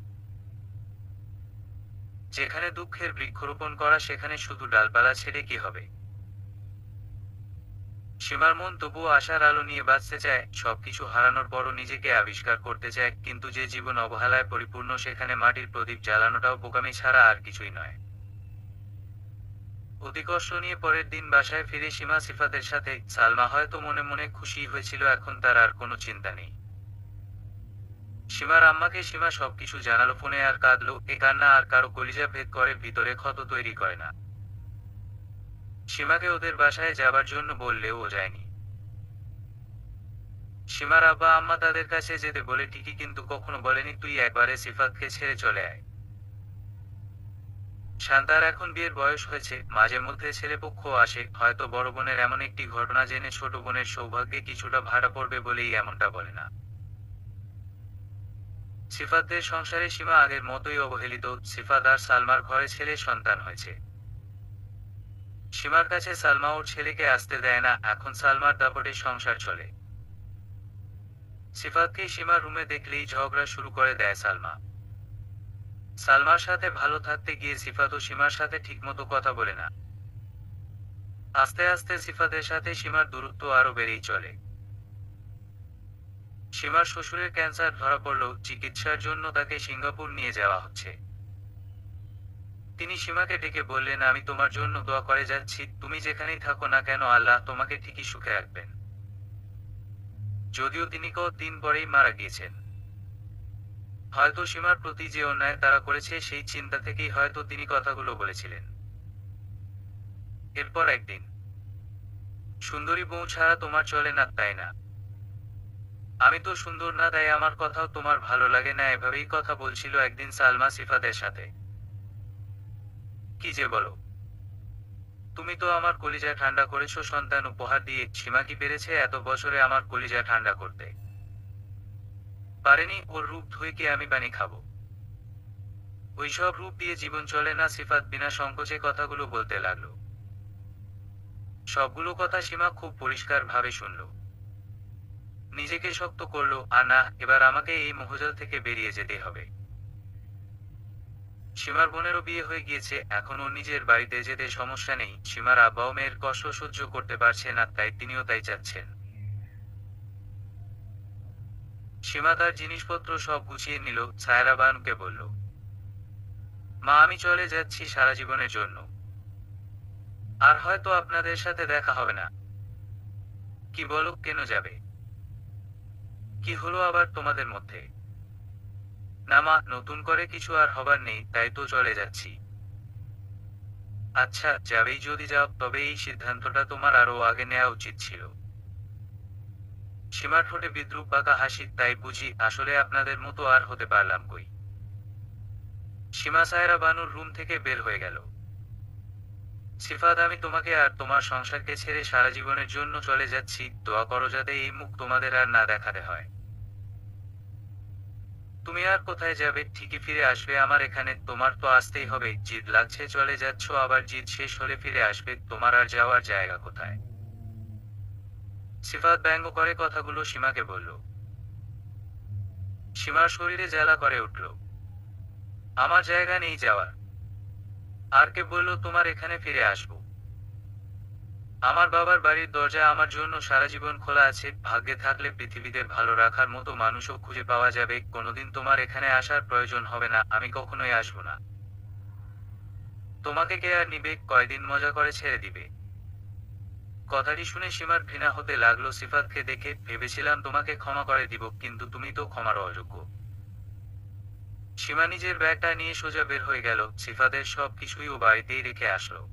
যেখানে দুঃখের বৃক্ষরোপণ করা, সেখানে শুধু ডালপালা ছেড়ে কি হবে? সীমার মন তবুও আশার আলো নিয়ে বাঁচতে চায়। সবকিছু হারানোর পরও নিজেকে আবিষ্কার করতে চায়, কিন্তু যে জীবন অবহেলায় পরিপূর্ণ, সেখানে মাটির প্রদীপ জ্বালানোটাও বোকামি ছাড়া আর কিছুই নয়। অতি কষ্ট নিয়ে পরের দিন বাসায় ফিরে সীমা সিফাতের সাথে। সালমা হয়তো মনে মনে খুশি হয়েছিল, এখন তার আর কোনো চিন্তা নেই। সীমার আম্মাকে সীমা সবকিছু জানালো ফোনে, আর কাঁদলো। এ কান্না আর কারো কলিজা ভেদ করে, ভিতরে ক্ষত তৈরি করে না। সীমাকে ওদের বাসায় যাবার জন্য বললেও ও যায়নি। সীমার আব্বা আম্মা তাদের কাছে যেতে বলে ঠিকই, কিন্তু কখনো বলেনি তুই একবারে সিফাতকে ছেড়ে চলে আয়। শান্তার এখন বিয়ের বয়স হয়েছে, মাঝে মধ্যে ছেলেপক্ষ আসে, হয়তো বড় বোনের এমন একটি ঘটনা জেনে ছোট বোনের সৌভাগ্যে কিছুটা ভাড়া পড়বে বলেই এমনটা বলে না। সিফাতদের সংসারে সীমা আগের মতোই অবহেলিত। সিফাত আর সালমার ঘরে ছেলে সন্তান হয়েছে। সীমার কাছে সালমা ওর ছেলেকে আসতে দেয় না, এখন সালমার দাপটে সংসার চলে। সিফাতকে সীমার রুমে দেখলেই ঝগড়া শুরু করে দেয় সালমা। সালমার সাথে ভালো থাকতে গিয়ে সিফাতও সীমার সাথে ঠিকমতো কথা বলে না। আস্তে আস্তে সিফাতের সাথে সীমার দূরত্ব আরো বেড়েই চলে। সীমার শ্বশুরের ক্যান্সার ধরা পড়ল, চিকিৎসার জন্য তাকে সিঙ্গাপুর নিয়ে যাওয়া হচ্ছে। তিনি সীমাকে ডেকে বললেন, আমি তোমার জন্য দোয়া করে যাচ্ছি, তুমি যেখানেই থাকো না কেন আল্লাহ তোমাকে ঠিকই সুখে রাখবেন। যদিও তিনি কদিন পরেই মারা গিয়েছেন। হয়তো সীমার প্রতি যে অন্যায় তারা করেছে সেই চিন্তা থেকেই হয়তো তিনি কথাগুলো বলেছিলেন। এরপর একদিন, সুন্দরী বউ ছাড়া তোমার চলে না, তাই না? আমি তো সুন্দর না, তাই আমার কথাও তোমার ভালো লাগে না, এভাবেই কথা বলছিল একদিন সালমা সিফাতের সাথে। কি যে বলো, তুমি তো আমার কলিজা ঠান্ডা করেছো সন্তান উপহার দিয়ে। সীমা কি পেরেছে এত বছরে আমার কলিজা ঠান্ডা করতে? পারেনি। ওর রূপ ধুয়ে কি আমি পানি খাবো? ওইসব রূপ দিয়ে জীবন চলে না। সিফাত বিনা সংকোচে কথাগুলো বলতে লাগলো। সবগুলো কথা সীমা খুব পরিষ্কার ভাবে শুনল। নিজেকে শক্ত করলো, আর না, এবার আমাকে এই মোহজাল থেকে বেরিয়ে যেতে হবে। সীমার বোনেরও বিয়ে হয়ে গিয়েছে, এখন ওর নিজের বাড়িতে যেতে সমস্যা নেই। সীমার আব্বাও মেয়ের কষ্ট সহ্য করতে পারছে না, তাই তিনিও তাই চাচ্ছেন। সীমা তার জিনিসপত্র সব গুছিয়ে নিল, সায়রা বানুকে বলল, মা আমি চলে যাচ্ছি সারা জীবনের জন্য। আর হয়তো আপনাদের সাথে দেখা হবে না। কি বলো, কেন যাবে? কি হলো আবার তোমাদের মধ্যে? না মা, নতুন করে কিছু আর হবার নেই, তাই তো চলে যাচ্ছি। আচ্ছা, যাবেই যদি যাও, তবে এই সিদ্ধান্তটা তোমার আরো আগে নেওয়া উচিত ছিল। সীমার ঠোঁটে বিদ্রুপ বাঁকা হাসি, তাই বুঝি? আসলে আপনাদের মতো আর হতে পারলাম কই। সীমা সায়রা বানুর রুম থেকে বের হয়ে গেল। সিফাত, আমি তোমাকে আর তোমার সংসারকে ছেড়ে সারা জীবনের জন্য চলে যাচ্ছি, দোয়া করো যাতে এই মুখ তোমাদের আর না দেখাতে হয়। তুমি আর কোথায় যাবে? ঠিকই ফিরে আসবে আমার এখানে, তোমার তো আসতেই হবে। জিদ লাগছে চলে যাচ্ছ, আবার জিদ শেষ হলে ফিরে আসবে, তোমার আর যাওয়ার জায়গা কোথায়? সিফাত ব্যঙ্গ করে কথাগুলো সীমাকে বলল। সীমার শরীরে জ্বালা করে উঠল। আমার জায়গা নেই যাওয়ার। আর কে বলল তোমার এখানে ফিরে আসবো? আমার বাবার বাড়ির দরজা আমার জন্য সারা জীবন খোলা আছে, ভাগ্যে থাকলে পৃথিবীতে ভালো রাখার মতো মানুষও খুঁজে পাওয়া যাবে। কোনোদিন তোমার এখানে আসার প্রয়োজন হবে না, আমি কখনোই আসবো না। তোমাকে কে আর নিবে? কয়দিন মজা করে ছেড়ে দিবে। কথাটি শুনে সীমার ঘৃণা হতে লাগলো সিফাতকে দেখে। ভেবেছিলাম তোমাকে ক্ষমা করে দিব, কিন্তু তুমি তো ক্ষমার অযোগ্য। সীমা নিজের ব্যাগটা নিয়ে সোজা বের হয়ে গেল। সিফাতের সব কিছুই ও বাড়িতেই রেখে আসলো।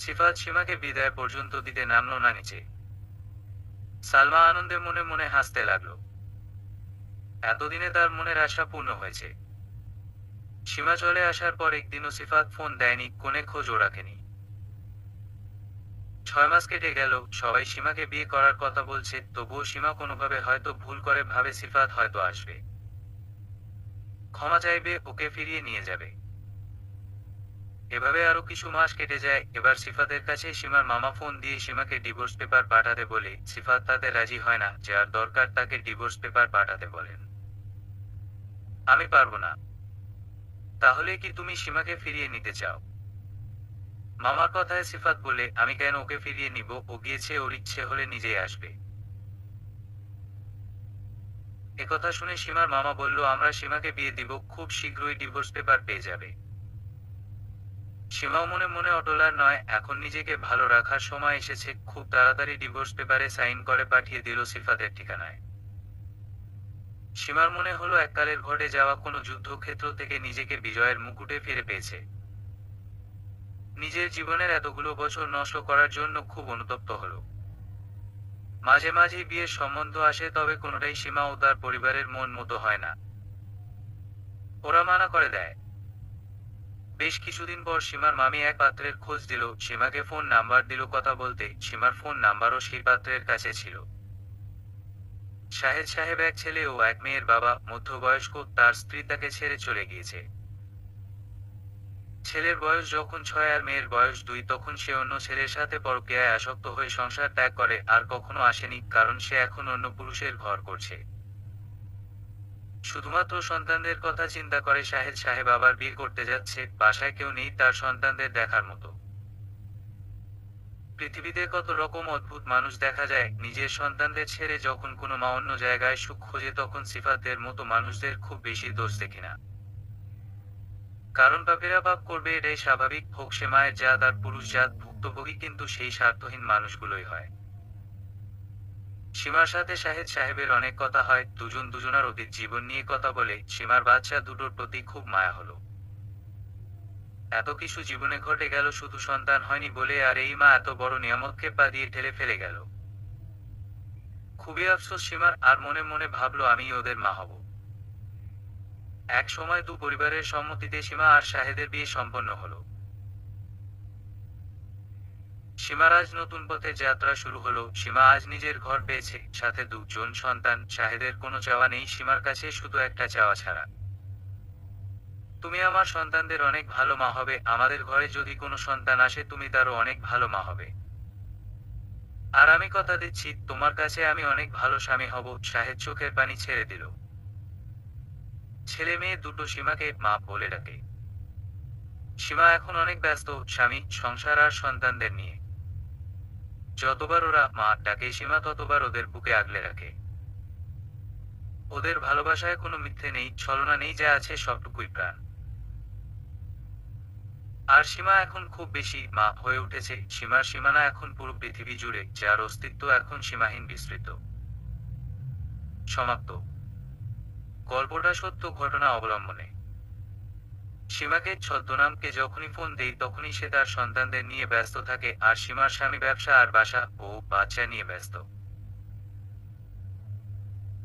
সিফাত সীমাকে বিদায় পর্যন্ত দিতে নামলো না নিচে। সালমা আনন্দে মনে মনে হাসতে লাগলো। এতদিনে তার মনের আশা পূর্ণ হয়েছে। সীমা চলে আসার পর একদিনও সিফাত ফোন দেয়নি, কোনে খোঁজও রাখেনি। 6 মাস কেটে গেল, সবাই সীমাকে বিয়ে করার কথা বলছে, তবুও সীমা কোনোভাবে হয়তো ভুল করে ভাবে সিফাত হয়তো আসবে, ক্ষমা চাইবে, ওকে ফিরিয়ে নিয়ে যাবে। এভাবে আরো কিছু মাস কেটে যায়। এবার সিফাতের কাছে সীমার মামা ফোন দিয়ে সীমাকে ডিভোর্স পেপার পাঠাতে বলে। সিফাত তাতে রাজি হয় না, যার দরকার তাকে ডিভোর্স পেপার পাঠাতে বলেন। আমি পারবো না। তাহলে কি তুমি সীমাকে ফিরিয়ে নিতে চাও? মামার কথায় সিফাত বলে, আমি কেন ওকে ফিরিয়ে নিব? ও গিয়েছে, ওর ইচ্ছে হলে নিজেই আসবে। একথা শুনে সীমার মামা বলল, আমরা সীমাকে বিয়ে দিব, খুব শীঘ্রই ডিভোর্স পেপার পেয়ে যাবে। সীমাও মনে মনে অটল আর নয়, এখন নিজেকে ভালো রাখার সময় এসেছে। খুব তাড়াতাড়ি ডিভোর্স পেপারে সাইন করে পাঠিয়ে দিল সিফাতের ঠিকানায়। সীমার মনে হলো এককালের ঘটে যাওয়া কোনো যুদ্ধক্ষেত্র থেকে নিজেকে বিজয়ের মুকুটে ফিরে পেয়েছে। নিজের জীবনের এতগুলো বছর নষ্ট করার জন্য খুব অনুতপ্ত হলো। মাঝে মাঝে বিয়ের সম্বন্ধ আসে, তবে কোনোটাই সীমা ও তার পরিবারের মন মতো হয় না। ওরা মানা করে দেয়। বেশ কিছুদিন পর সীমার মামি এক পাত্রের খোঁজ দিল, সীমাকে ফোন নাম্বার দিল কথা বলতে। সীমার ফোন নাম্বারও সেই পাত্রের কাছে ছিল। শাহেদ সাহেব এক ছেলে ও এক মেয়ের বাবা, মধ্যবয়স্ক। তার স্ত্রী তাকে ছেড়ে চলে গিয়েছে। ছেলের বয়স যখন 6 আর মেয়ের বয়স 2, তখন সে অন্য ছেলের সাথে পরকীয়ায় আসক্ত হয়ে সংসার ত্যাগ করে। আর কখনো আসেনি, কারণ সে এখন অন্য পুরুষের ঘর করছে। শুধুমাত্র সন্তানদের কথা চিন্তা করে শাহেদ সাহেব আবার বিয়ে করতে যাচ্ছে। বাসায় কেউ নেই তার সন্তানদের দেখার মতো। পৃথিবীতে কত রকম অদ্ভুত মানুষ দেখা যায়। নিজের সন্তানদের ছেড়ে যখন কোনো মা অন্য জায়গায় সুখ খোঁজে, তখন সিফাতের মতো মানুষদের খুব বেশি দোষ দেখি না। কারণ পাপীরা পাপ করবে, এটাই স্বাভাবিক। হোক সে মায়ের জাত আর পুরুষ জাত, ভুক্তভোগী কিন্তু সেই স্বার্থহীন মানুষগুলোই হয়। সীমার সাথে শাহেদ সাহেবের অনেক কথা হয়, দুজন দুজনার অতীত জীবন নিয়ে কথা বলে। সীমার বাচ্চা দুটোর প্রতি খুব মায়া হলো। এত কিছু জীবনে ঘটে গেল, শুধু সন্তান হয়নি বলে, আর এই মা এত বড় নিয়ামতকে পা দিয়ে ঠেলে ফেলে গেল। খুবই আফসোস সীমার, আর মনে মনে ভাবলো আমি ওদের মা হব। এক সময় দু পরিবারের সম্মতিতে সীমা আর শাহেদের বিয়ে সম্পন্ন হলো। সীমার আজ নতুন পথে যাত্রা শুরু হলো। সীমা আজ নিজের ঘর পেয়েছে, সাথে দুজন সন্তান। শাহেদের কোনো চাওয়া নেই সীমার কাছে, শুধু একটা চাওয়া ছাড়া। তুমি আমার সন্তানদের অনেক ভালো মা হবে। আমাদের ঘরে যদি কোনো সন্তান আসে, তুমি তারও অনেক ভালো মা হবে। আর আমি কথা দিচ্ছি, তোমার কাছে আমি অনেক ভালো স্বামী হব। শাহেদ চোখের পানি ছেড়ে দিল। ছেলে মেয়ে দুটো সীমাকে মা বলে ডাকে। সীমা এখন অনেক ব্যস্ত, স্বামী, সংসার আর সন্তানদের নিয়ে। যতবার ওরা মা ডাকে, সীমা ততবার ওদের বুকে আগলে রাখে। ওদের ভালোবাসায় কোনো মিথ্যে নেই, ছলনা নেই, যা আছে সবটুকুই প্রাণ। আর সীমা এখন খুব বেশি মা হয়ে উঠেছে। সীমার সীমানা এখন পুরো পৃথিবী জুড়ে, যার অস্তিত্ব এখন সীমাহীন, বিস্তৃত। সমাপ্ত। গল্পটা সত্য ঘটনা অবলম্বনে। সীমাকে ছদ্মনামকে যখনই ফোন দেই, তখনই সে তার সন্তানদের নিয়ে ব্যস্ত থাকে, আর সীমার স্বামী ব্যবসা আর বাসা ও বাচ্চা নিয়ে ব্যস্ত।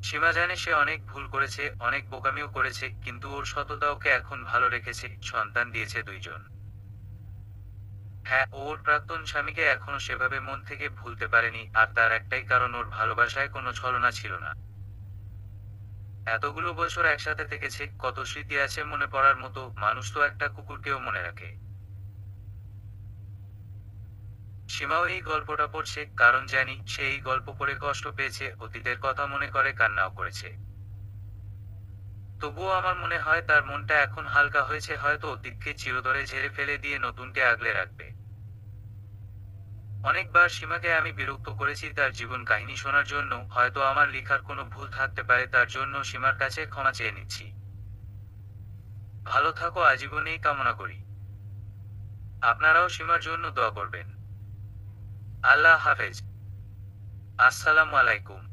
সীমা জানে সে অনেক ভুল করেছে, অনেক বোকামিও করেছে, কিন্তু ওর সততা ওকে এখন ভালো রেখেছে। সন্তান দিয়েছে দুইজন। হ্যাঁ, ও ওর প্রাক্তন স্বামীকে এখনো সেভাবে মন থেকে ভুলতে পারেনি, আর তার একটাই কারণ, ওর ভালোবাসায় কোনো ছলনা ছিল না। এতগুলো বছর একসাথে থেকেছে, কত স্মৃতি আছে মনে পড়ার মতো। মানুষ তো একটা কুকুরকেও মনে রাখে। সীমাও এই গল্পটা পড়ছে, কারণ জানি সে এই গল্প পড়ে কষ্ট পেয়েছে, অতীতের কথা মনে করে কান্নাও করেছে। তবুও আমার মনে হয় তার মনটা এখন হালকা হয়েছে, হয়তো অতীতকে চিরতরে ঝেড়ে ফেলে দিয়ে নতুনকে আগলে রাখবে। অনেকবার সীমাকে আমি বিরক্ত করেছি তার জীবন কাহিনী শোনার জন্য। হয়তো আমার লেখার কোনো ভুল থাকতে পারে, তার জন্য সীমার কাছে ক্ষমা চেয়ে নিচ্ছি। ভালো থাকো, আজীবনেই কামনা করি। আপনারাও সীমার জন্য দোয়া করবেন। আল্লাহ হাফেজ। আসসালামু আলাইকুম।